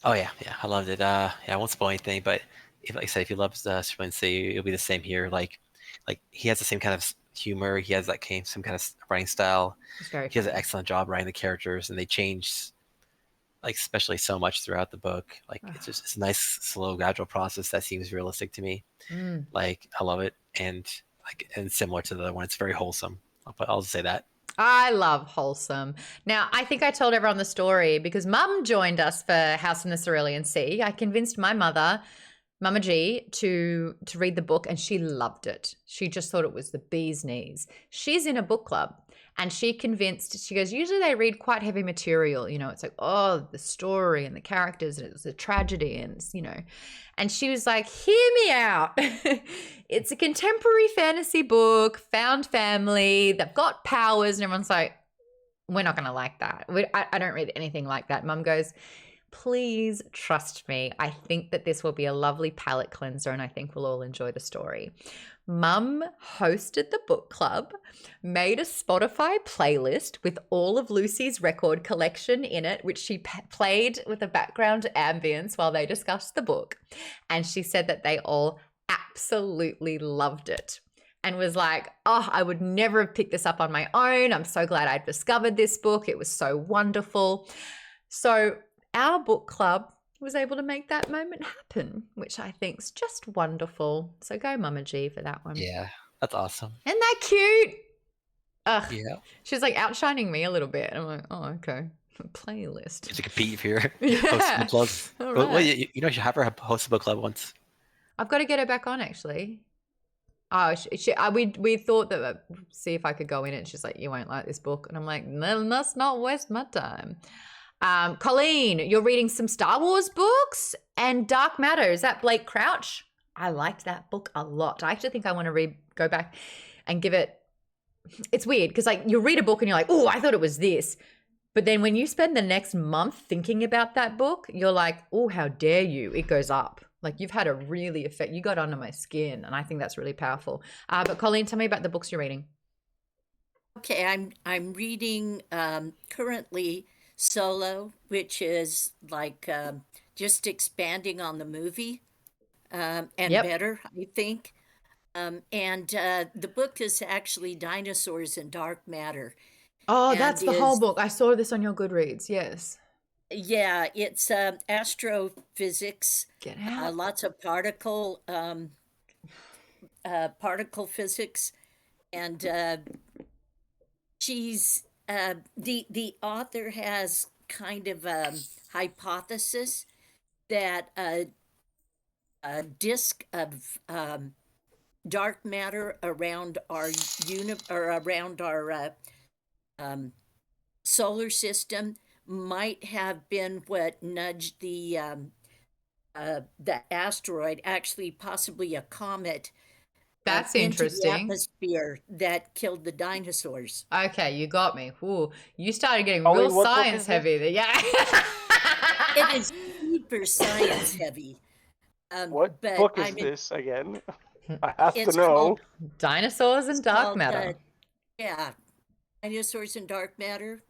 Oh yeah, I loved it. Yeah, I won't spoil anything, but like I said, if you love Cerulean Sea, it'll be the same here. Like he has the same kind of humor. He has some kind of writing style. He does an excellent job writing the characters, and they change especially so much throughout the book. It's a nice, slow, gradual process that seems realistic to me. I love it, and similar to the other one, it's very wholesome. I'll just say that. I love wholesome. Now, I think I told everyone the story because Mum joined us for House in the Cerulean Sea. I convinced my mother, Mama G, to read the book, and she loved it. She just thought it was the bee's knees. She's in a book club, and she goes, usually they read quite heavy material. It's like, oh, the story and the characters, and it's a tragedy, and and she was like, hear me out. It's a contemporary fantasy book, found family, they've got powers, and everyone's like, we're not going to like that. I don't read anything like that. Mum goes, please trust me. I think that this will be a lovely palate cleanser, and I think we'll all enjoy the story. Mum hosted the book club, made a Spotify playlist with all of Lucy's record collection in it, which she played with a background ambience while they discussed the book. And she said that they all absolutely loved it and was like, oh, I would never have picked this up on my own. I'm so glad I discovered this book. It was so wonderful. So our book club was able to make that moment happen, which I think is just wonderful. So go Mama G for that one. Yeah, that's awesome. Isn't that cute? Ugh. Yeah. She's like outshining me a little bit. I'm like, oh, okay. Playlist. To compete here. Yeah. Host book club. All Well, right. you should have her host a book club once. I've got to get her back on actually. Oh, we thought that see if I could go in it. And she's like, you won't like this book. And I'm like, no, let's not waste my time. Colleen, you're reading some Star Wars books and Dark Matter. Is that Blake Crouch? I liked that book a lot. I actually think I want to go back and give it. It's weird because you read a book and you're like, oh, I thought it was this. But then when you spend the next month thinking about that book, you're like, oh, how dare you? It goes up. You've had a really effect. You got under my skin, and I think that's really powerful. But Colleen, tell me about the books you're reading. Okay, I'm reading currently Solo, which is just expanding on the movie and better, I think. And the book is actually Dinosaurs and Dark Matter. Oh, that's the whole book. I saw this on your Goodreads. Yes. Yeah, it's astrophysics. Get out. Lots of particle physics, and she's the author has kind of a hypothesis that a disk of dark matter around our solar system might have been what nudged the asteroid, actually possibly a comet. That's into interesting. the atmosphere that killed the dinosaurs. Okay, you got me. Ooh, you started getting Colleen, real what book science is heavy there. Yeah. It is super science heavy. What but book is I mean, this again? I have to it's know. called- Dinosaurs and Dark called, Matter. Yeah, Dinosaurs and Dark Matter.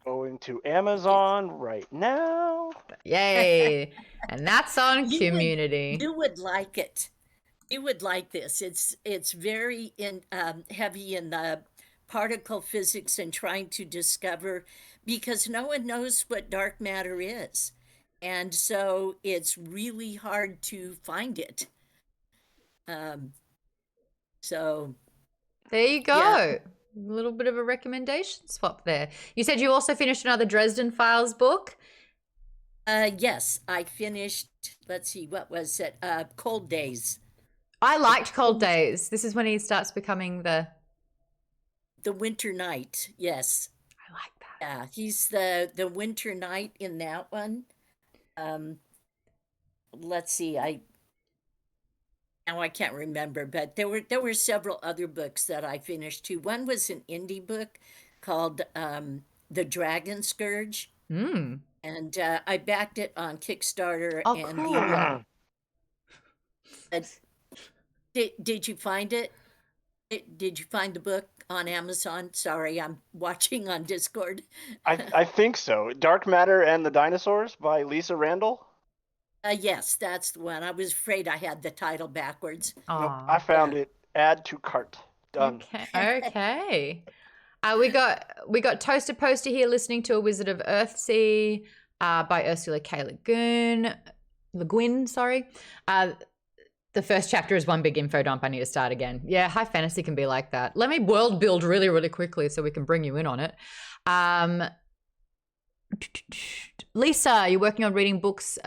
Going to Amazon right now. Yay. And that's on You Community. You would like it. You would like this. It's very heavy in the particle physics and trying to discover, because no one knows what dark matter is, and so it's really hard to find it. So There you go. Yeah. A little bit of a recommendation swap there. You said you also finished another Dresden Files book. yes, I finished. Let's see, what was it? Cold Days. I liked Cold Days. This is when he starts becoming the the Winter Knight. Yes. I like that. Yeah, he's the Winter Knight in that one. Let's see, now I can't remember, but there were several other books that I finished too. One was an indie book called The Dragon Scourge. Mm. And I backed it on Kickstarter. Oh, and cool. Did you find it? Did you find the book on Amazon? Sorry, I'm watching on Discord. I think so. Dark Matter and the Dinosaurs by Lisa Randall. Yes, that's the one. I was afraid I had the title backwards. Nope, I found it. Add to cart. Done. Okay. We got Toaster Poster here listening to A Wizard of Earthsea by Ursula K. Le Guin, sorry. The first chapter is one big info dump. I need to start again. Yeah, high fantasy can be like that. Let me world build really, really quickly so we can bring you in on it. Lisa, you're working on reading books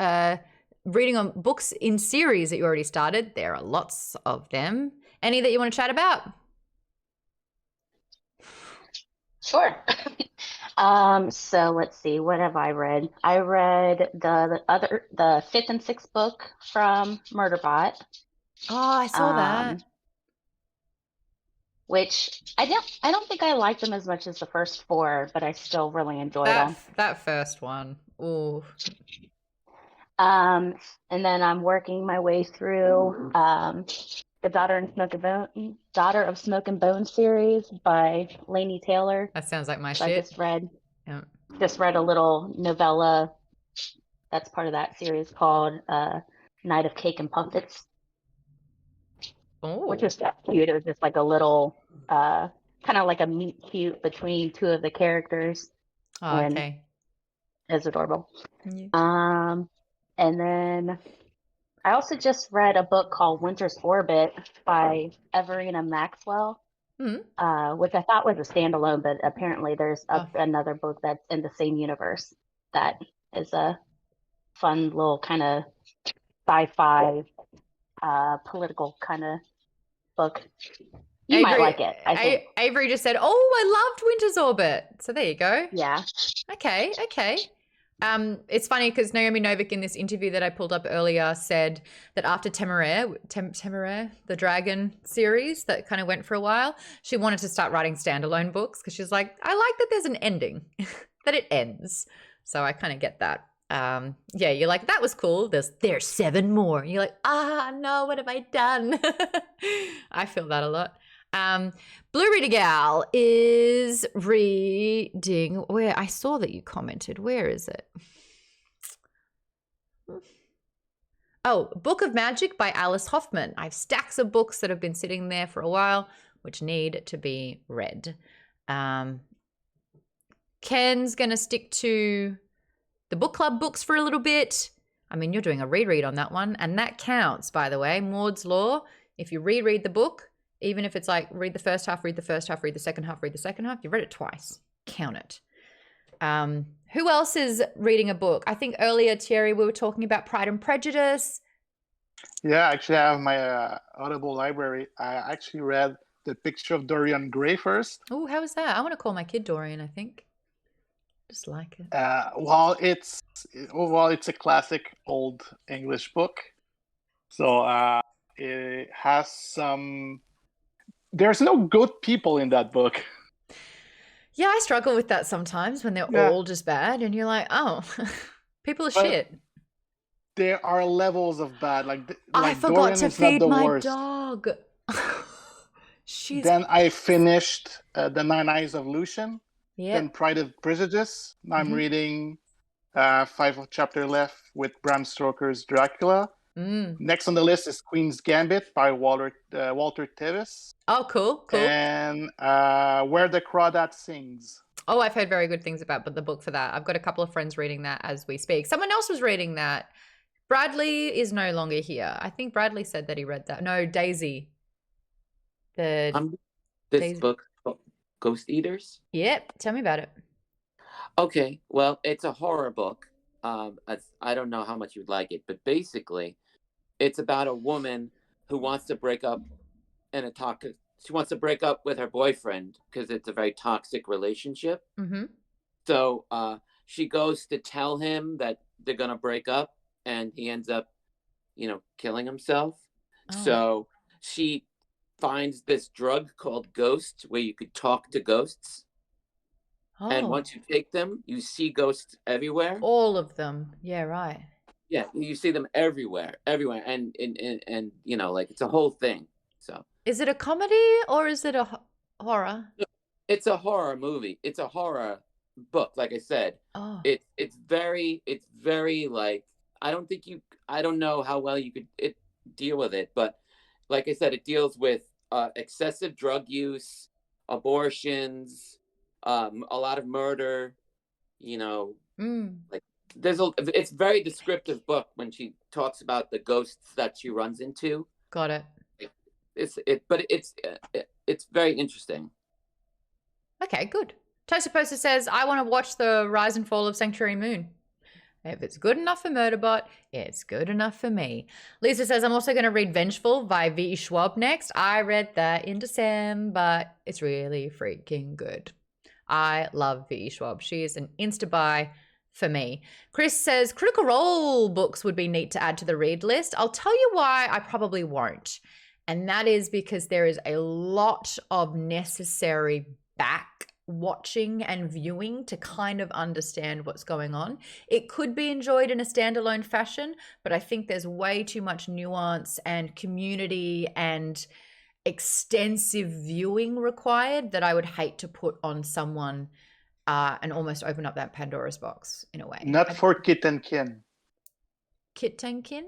in series that you already started. There are lots of them. Any that you want to chat about? Sure. So let's see, what have I read? I read the fifth and sixth book from Murderbot. Oh, I saw that. Which I don't think I liked them as much as the first four, but I still really enjoyed them. That first one. Ooh. And then I'm working my way through the Daughter of Smoke and Bone series by Laini Taylor. That sounds like my shit. I just read a little novella that's part of that series called Night of Cake and Puppets. Oh. Which was cute. It was just like a little kind of like a meet cute between two of the characters. Oh, okay. It was adorable. Yeah. And then I also just read a book called Winter's Orbit by Everina Maxwell, which I thought was a standalone, but apparently there's another book that's in the same universe that is a fun little kind of sci-fi political kind of book. You might like it, I think. Avery just said, "Oh, I loved Winter's Orbit." So there you go. Yeah. Okay. It's funny because Naomi Novik in this interview that I pulled up earlier said that after Temeraire, the dragon series that kind of went for a while, she wanted to start writing standalone books because she's like, I like that there's an ending, that it ends. So I kind of get that. Yeah, you're like, that was cool. There's 7 more. You're like, no, what have I done? I feel that a lot. Blue Reader Gal is reading where I saw that you commented. Where is it? Oh, Book of Magic by Alice Hoffman. I have stacks of books that have been sitting there for a while, which need to be read. Ken's going to stick to the book club books for a little bit. I mean, you're doing a reread on that one, and that counts, by the way. Maude's Law, if you reread the book, even if it's like read the first half, read the first half, read the second half, read the second half, you've read it twice. Count it. Who else is reading a book? I think earlier, Thierry, we were talking about Pride and Prejudice. Yeah, actually, I have my Audible library. I actually read The Picture of Dorian Gray first. Oh, how was that? I want to call my kid Dorian, I think. Just like it. Well, it's a classic old English book. So it has some... There's no good people in that book. Yeah, I struggle with that sometimes when they're all just bad, and you're like, oh, people are shit. There are levels of bad. Like I forgot Dorian to is not feed the my worst. dog. Then I finished The Nine Eyes of Lucian. Yeah. Then Pride and Prejudice. Now I'm reading 5 chapters left with Bram Stoker's Dracula. Next on the list is Queen's Gambit by Walter Tevis. Oh, cool. And Where the Crawdad Sings. Oh, I've heard very good things about the book for that. I've got a couple of friends reading that as we speak. Someone else was reading that. Bradley is no longer here. I think Bradley said that he read that. No, Daisy. This Daisy. book, Ghost Eaters. Yep, tell me about it. Okay, well, it's a horror book. I don't know how much you'd like it, but basically, it's about a woman who wants to break up in a she wants to break up with her boyfriend because it's a very toxic relationship. Mm-hmm. So she goes to tell him that they're going to break up, and he ends up, killing himself. Oh. So she finds this drug called Ghost, where you could talk to ghosts. Oh. And once you take them, you see ghosts everywhere. All of them. Yeah, right. Yeah, you see them everywhere. And like it's a whole thing. So is it a comedy or is it a horror? It's a horror movie. It's a horror book. Like I said, it's very like, I don't know how well you could deal with it, but like I said, it deals with excessive drug use, abortions, a lot of murder, like it's very descriptive book when she talks about the ghosts that she runs into. Got it. It's very interesting. Okay, good. Tosaposa says, I want to watch the rise and fall of Sanctuary Moon. If it's good enough for Murderbot, it's good enough for me. Lisa says, I'm also going to read Vengeful by V. Schwab next. I read that in December. It's really freaking good. I love V. Schwab. She is an insta-buy for me. Chris says, Critical Role books would be neat to add to the read list. I'll tell you why I probably won't. And that is because there is a lot of necessary back watching and viewing to kind of understand what's going on. It could be enjoyed in a standalone fashion, but I think there's way too much nuance and community and extensive viewing required that I would hate to put on someone and almost open up that Pandora's box in a way. Not for Kit and Kin. Kit and Kin?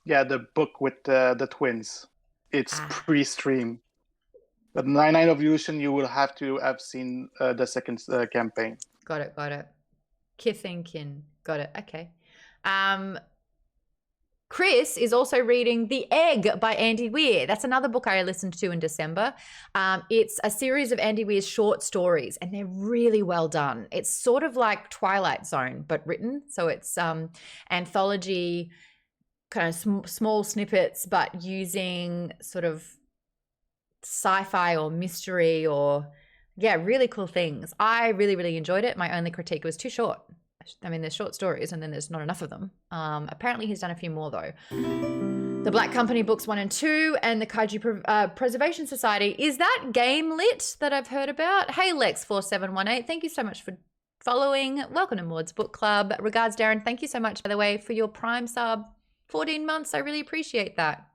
Yeah, the book with the twins. It's pre-stream. But 99 Evolution, you will have to have seen the second campaign. Got it. Kith and Kin. Got it. Okay. Chris is also reading The Egg by Andy Weir. That's another book I listened to in December. It's a series of Andy Weir's short stories, and they're really well done. It's sort of like Twilight Zone, but written. So it's anthology, kind of small snippets, but using sort of sci-fi or mystery or really cool things. I really enjoyed it. My only critique was too short. I mean, there's short stories and then there's not enough of them. Apparently he's done a few more though. The Black Company books 1 and 2 and the Kaiju Preservation Society. Is that game lit that I've heard about? Hey Lex4718, thank you so much for following. Welcome to Maude's Book Club. Regards Darren, thank you so much by the way for your Prime sub. 14 months, I really appreciate that.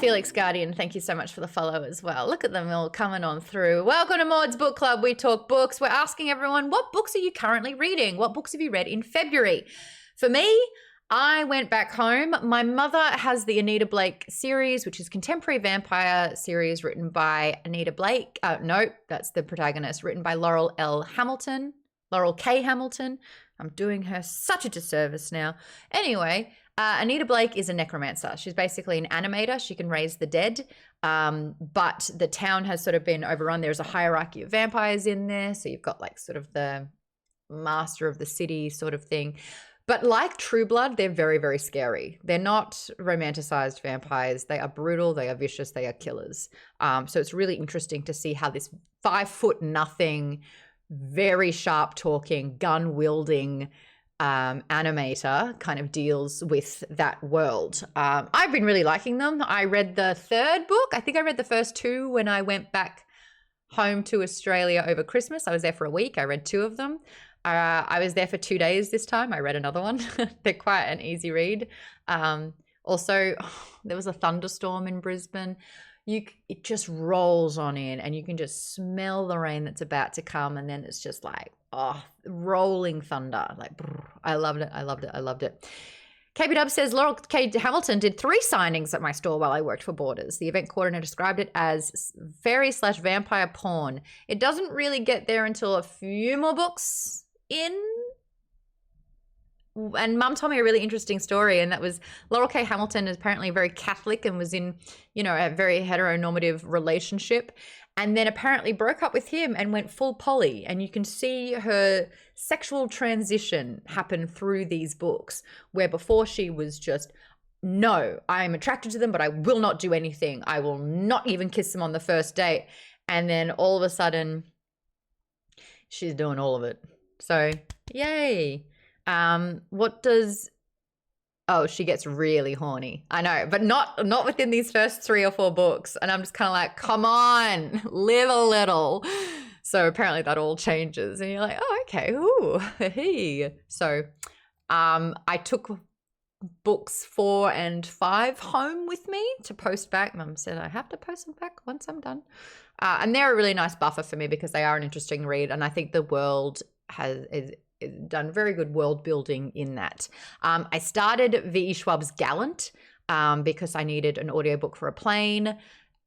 Felix Guardian, thank you so much for the follow as well. Look at them all coming on through. Welcome to Maude's Book Club. We talk books. We're asking everyone, what books are you currently reading? What books have you read in February? For me, I went back home. My mother has the Anita Blake series, which is contemporary vampire series written by Anita Blake. No, that's the protagonist, written by Laurel K. Hamilton. I'm doing her such a disservice now. Anyway, Anita Blake is a necromancer. She's basically an animator. She can raise the dead, but the town has sort of been overrun. There's a hierarchy of vampires in there. So you've got like sort of the master of the city sort of thing. But like True Blood, they're very, very scary. They're not romanticized vampires. They are brutal. They are vicious. They are killers. So it's really interesting to see how this 5'0", very sharp talking, gun wielding animator kind of deals with that world. I've been really liking them. I read the 3rd book. I think I read the first 2 when I went back home to Australia over Christmas. I was there for a week. I read 2 of them. I was there for 2 days this time. I read another one. They're quite an easy read. Also, there was a thunderstorm in Brisbane. It just rolls on in and you can just smell the rain that's about to come, and then it's just like, rolling thunder. Like, brr, I loved it. KB Dub says Laurel K. Hamilton did 3 signings at my store while I worked for Borders. The event coordinator described it as fairy/vampire porn. It doesn't really get there until a few more books in. And Mum told me a really interesting story, and that was Laurel K. Hamilton is apparently very Catholic and was in, a very heteronormative relationship, and then apparently broke up with him and went full poly. And you can see her sexual transition happen through these books, where before she was just no, I'm attracted to them, but I will not do anything. I will not even kiss them on the first date. And then all of a sudden, she's doing all of it. So, yay. She gets really horny. I know, but not within these first 3 or 4 books. And I'm just kind of like, come on, live a little. So apparently that all changes. And you're like, oh, okay, ooh, hey. So I took books 4 and 5 home with me to post back. Mum said I have to post them back once I'm done. And they're a really nice buffer for me because they are an interesting read. And I think the world is done very good world building in that. I started V.E. Schwab's Gallant because I needed an audiobook for a plane.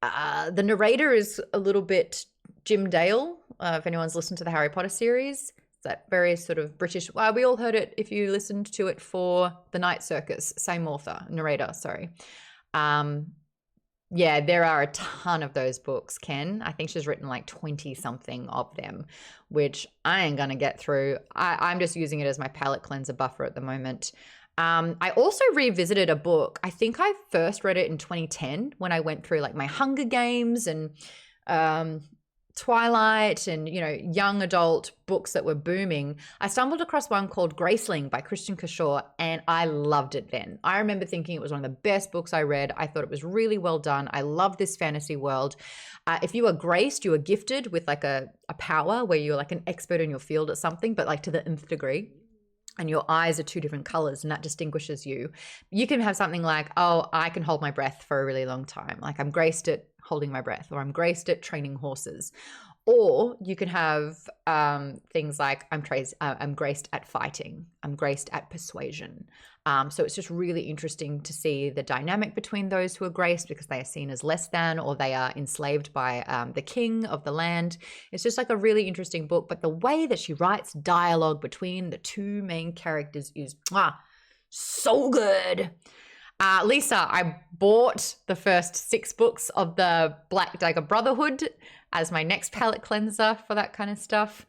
The narrator is a little bit Jim Dale, if anyone's listened to the Harry Potter series. It's that very sort of British, we all heard it if you listened to it for The Night Circus, same narrator, sorry. Yeah, there are a ton of those books, Ken. I think she's written like 20 something of them, which I ain't gonna get through. I'm just using it as my palate cleanser buffer at the moment. I also revisited a book. I think I first read it in 2010 when I went through like my Hunger Games and Twilight and, young adult books that were booming. I stumbled across one called Graceling by Christian Cashore, and I loved it then. I remember thinking it was one of the best books I read. I thought it was really well done. I love this fantasy world. If you are graced, you are gifted with like a power where you're like an expert in your field at something, but like to the nth degree. And your eyes are 2 different colors and that distinguishes you. You can have something like, oh, I can hold my breath for a really long time. Like I'm graced at holding my breath, or I'm graced at training horses. Or you can have things like I'm graced at fighting. I'm graced at persuasion. So it's just really interesting to see the dynamic between those who are graced because they are seen as less than, or they are enslaved by the king of the land. It's just like a really interesting book. But the way that she writes dialogue between the 2 main characters is so good. Lisa, I bought the first 6 books of the Black Dagger Brotherhood as my next palate cleanser for that kind of stuff.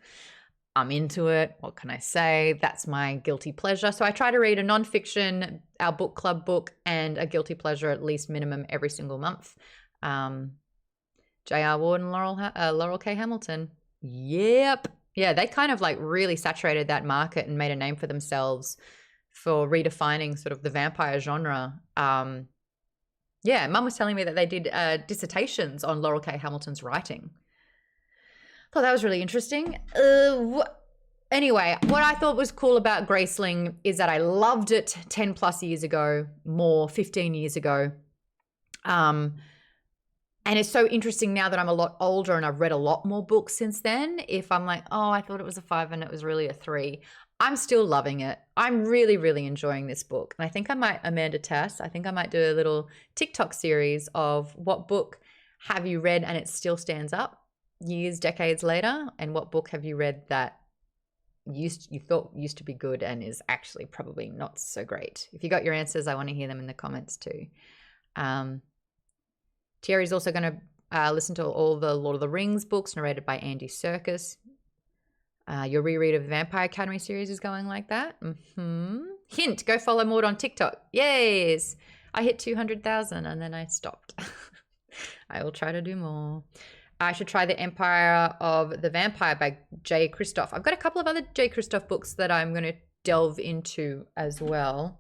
I'm into it. What can I say? That's my guilty pleasure. So I try to read a nonfiction, our book club book, and a guilty pleasure at least minimum every single month. J.R. Ward and Laurel K. Hamilton. Yep. Yeah, they kind of like really saturated that market and made a name for themselves for redefining sort of the vampire genre. Yeah, Mum was telling me that they did dissertations on Laurel K. Hamilton's writing. Thought that was really interesting. Anyway, what I thought was cool about Graceling is that I loved it 10 plus years ago, 15 years ago. And it's so interesting now that I'm a lot older and I've read a lot more books since then. If I'm like, oh, I thought it was a 5 and it was really a 3. I'm still loving it. I'm really, really enjoying this book. And I think I might, Amanda Tass, I think I might do a little TikTok series of what book have you read and it still stands up years, decades later, and what book have you read that you thought used to be good and is actually probably not so great. If you got your answers, I want to hear them in the comments too. Thierry's also going to listen to all the Lord of the Rings books narrated by Andy Serkis. Your reread of the Vampire Academy series is going like that. Hint, go follow Maude on TikTok. Yes. I hit 200,000 and then I stopped. I will try to do more. I should try The Empire of the Vampire by J. Kristoff. I've got a couple of other J. Kristoff books that I'm going to delve into as well.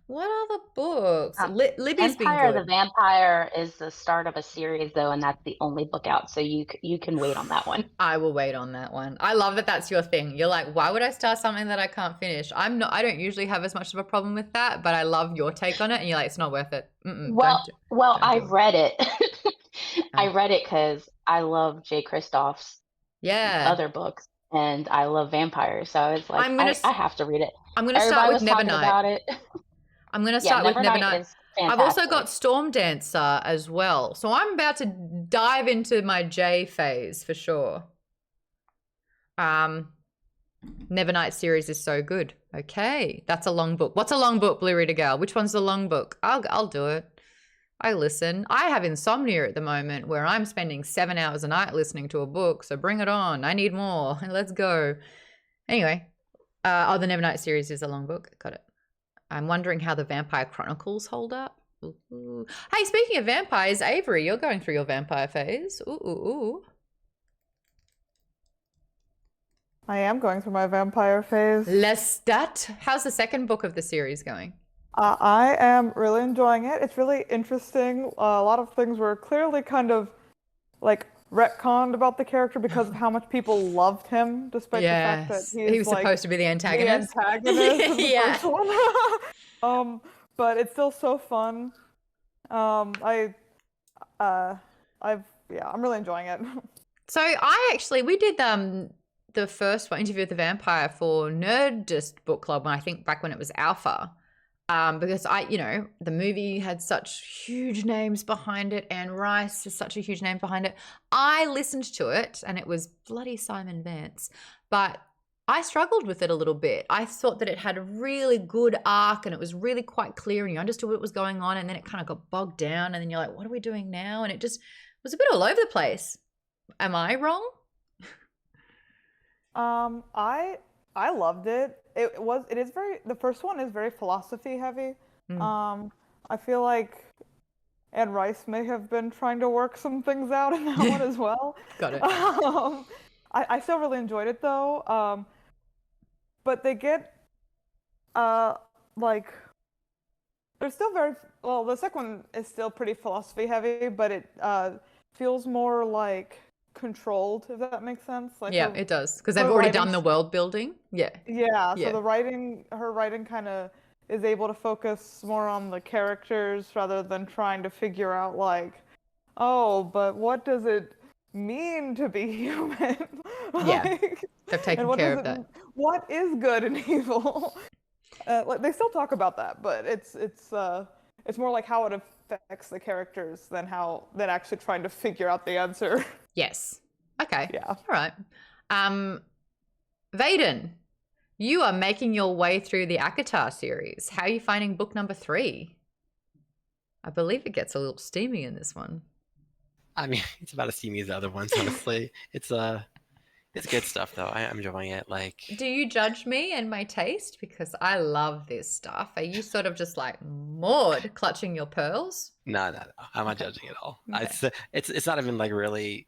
What other books? Libby's been Empire good. of the Vampire is the start of a series, though, and that's the only book out, so you can wait on that one. I will wait on that one. I love that that's your thing. You're like, why would I start something that I can't finish? I don't usually have as much of a problem with that, but I love your take on it, and you're like, it's not worth it. I read it. I read it because I love J. Kristoff's other books, and I love vampires, so I was like, I have to read it. I'm going to start with Nevernight. About it. I'm going to start with Nevernight. I've also got Storm Dancer as well. So I'm about to dive into my J phase for sure. Nevernight series is so good. Okay. That's a long book. What's a long book, Blue Reader Gal? Which one's the long book? I'll do it. I listen. I have insomnia at the moment where I'm spending 7 hours a night listening to a book. So bring it on. I need more. Let's go. Anyway. The Nevernight series is a long book. Got it. I'm wondering how the Vampire Chronicles hold up. Ooh. Hey, speaking of vampires, Avery, you're going through your vampire phase. Ooh. I am going through my vampire phase. Lestat. How's the second book of the series going? I am really enjoying it. It's really interesting. A lot of things were clearly kind of like retconned about the character because of how much people loved him, despite the fact that he was like, supposed to be the antagonist. The antagonist of the Yeah. first one. But it's still so fun. I'm really enjoying it. So we did the first one, Interview with the Vampire, for Nerdist Book Club, I think back when it was Alpha. Because the movie had such huge names behind it, and Rice is such a huge name behind it. I listened to it, and it was bloody Simon Vance, but I struggled with it a little bit. I thought that it had a really good arc, and it was really quite clear, and you understood what was going on, and then it kind of got bogged down, and then you're like, what are we doing now? And it just was a bit all over the place. Am I wrong? I loved it. The first one is very philosophy heavy. I feel like Anne Rice may have been trying to work some things out in that one as well. Got it. I still really enjoyed it though. But they get like they're still the second one is still pretty philosophy heavy, but it feels more like controlled, if that makes sense. Like it does, because they've already done the world building. So her writing kind of is able to focus more on the characters rather than trying to figure out like, oh, but what does it mean to be human? They've taken care of that. What is good and evil? They still talk about that, but it's more like how it affects the characters than actually trying to figure out the answer. Yes. Okay. Yeah. All right. Vaden, you are making your way through the Akatar series. How are you finding book number 3? I believe it gets a little steamy in this one. I mean, it's about as steamy as the other ones, honestly. It's good stuff though. I'm enjoying it. Like, do you judge me and my taste? Because I love this stuff. Are you sort of just like Maude clutching your pearls? No. I'm not judging at all. Okay. It's not even like really.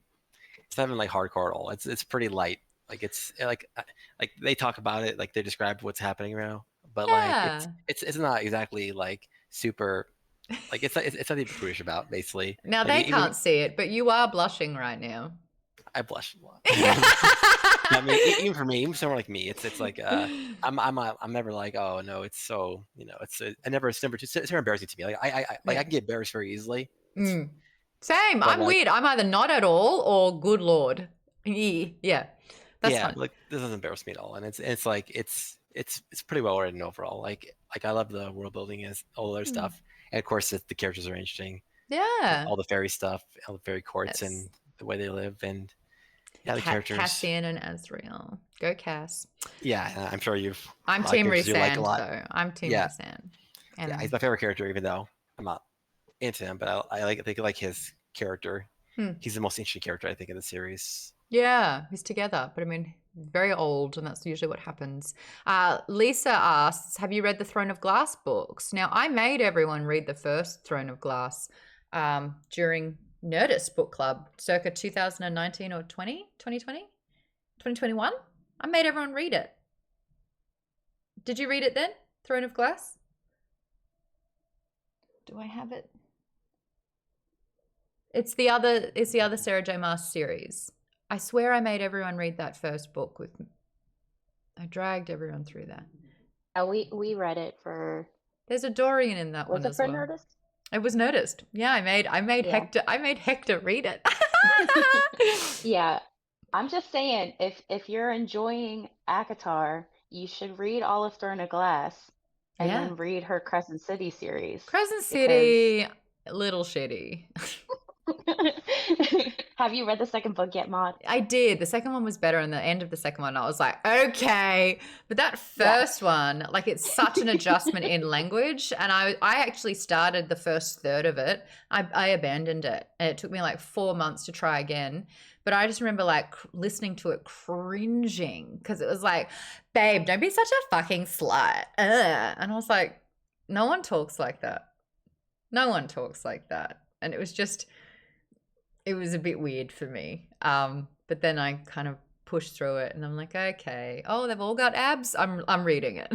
It's not even like hardcore at all. It's pretty light. Like it's like they talk about it, like they describe what's happening now, but like it's not exactly like super. Like it's nothing to prudish about, basically. Now like, they can't see it, but you are blushing right now. I blush a lot. I mean, even for me, even someone like me, it's like I'm never like, oh no, it's so it's never embarrassing to me. Like I can get embarrassed very easily. Same. I'm weird. I'm either not at all or good lord. Yeah. That's fine. Like this doesn't embarrass me at all, and it's like it's pretty well written overall. Like I love the world building and all the other stuff, and of course the characters are interesting. Yeah. All the fairy stuff, all the fairy courts, and the way they live, and the characters. Cassian and Azrael. Go Cass. Yeah, I'm sure I'm Team Rhysand, though. I'm Team Rhysand. Yeah, he's my favorite character, even though I'm not into him, but I think his character. He's the most interesting character, I think, in the series. Yeah, he's together, but I mean, very old, and that's usually what happens. Lisa asks, have you read the Throne of Glass books? Now, I made everyone read the first Throne of Glass during Nerdist Book Club, circa 2019 or 2021. I made everyone read it. Did you read it then, Throne of Glass? Do I have it? It's the other Sarah J. Maas series. I swear I made everyone read that first book with me. I dragged everyone through that. We read it for. There's a Dorian in that one as well. Was it for Nerdist? It was Nerdist. Yeah, I made Hector read it. Yeah, I'm just saying, if you're enjoying ACOTAR, you should read all of Throne of Glass and then read her Crescent City series. Crescent City, little shitty. Have you read the second book yet, Maude? I did. The second one was better, and the end of the second one, I was like, okay. But that first one, like, it's such an adjustment in language. And I actually started the first third of it. I abandoned it. And it took me like 4 months to try again. But I just remember like listening to it cringing because it was like, babe, don't be such a fucking slut. And I was like, no one talks like that. No one talks like that. And it was a bit weird for me. But then I kind of pushed through it and I'm like, okay. Oh, they've all got abs. I'm reading it.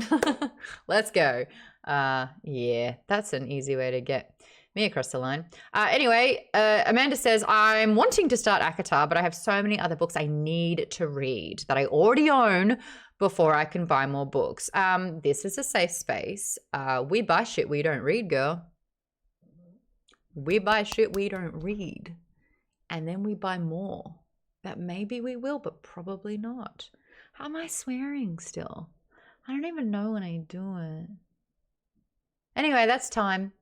Let's go. Yeah, that's an easy way to get me across the line. Anyway, Amanda says, I'm wanting to start ACOTAR, but I have so many other books I need to read that I already own before I can buy more books. This is a safe space. We buy shit we don't read, girl. We buy shit we don't read. And then we buy more. That maybe we will, but probably not. How am I swearing still? I don't even know when I do it. Anyway, that's time.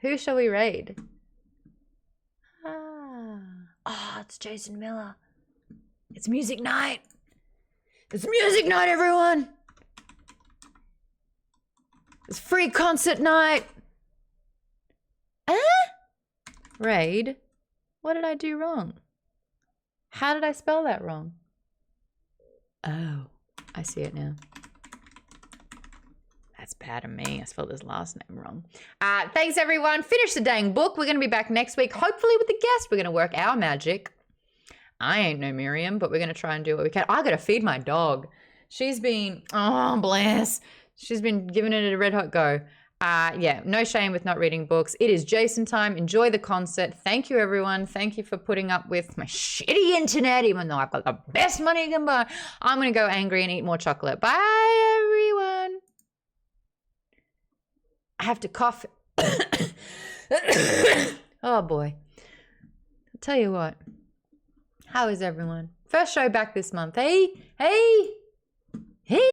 Who shall we raid? It's Jason Miller. It's music night. It's music night, everyone. It's free concert night. Raid? What did I do wrong? How did I spell that wrong? Oh, I see it now. That's bad of me. I spelled his last name wrong. Thanks, everyone. Finish the dang book. We're going to be back next week, hopefully with a guest. We're going to work our magic. I ain't no Miriam, but we're going to try and do what we can. I got to feed my dog. She's been, oh, bless. She's been giving it a red hot go. Yeah, no shame with not reading books. It is Jason time. Enjoy the concert. Thank you, everyone. Thank you for putting up with my shitty internet, even though I've got the best money you can buy. I'm going to go angry and eat more chocolate. Bye, everyone. I have to cough. Oh, boy. I'll tell you what. How is everyone? First show back this month. Hey, hey.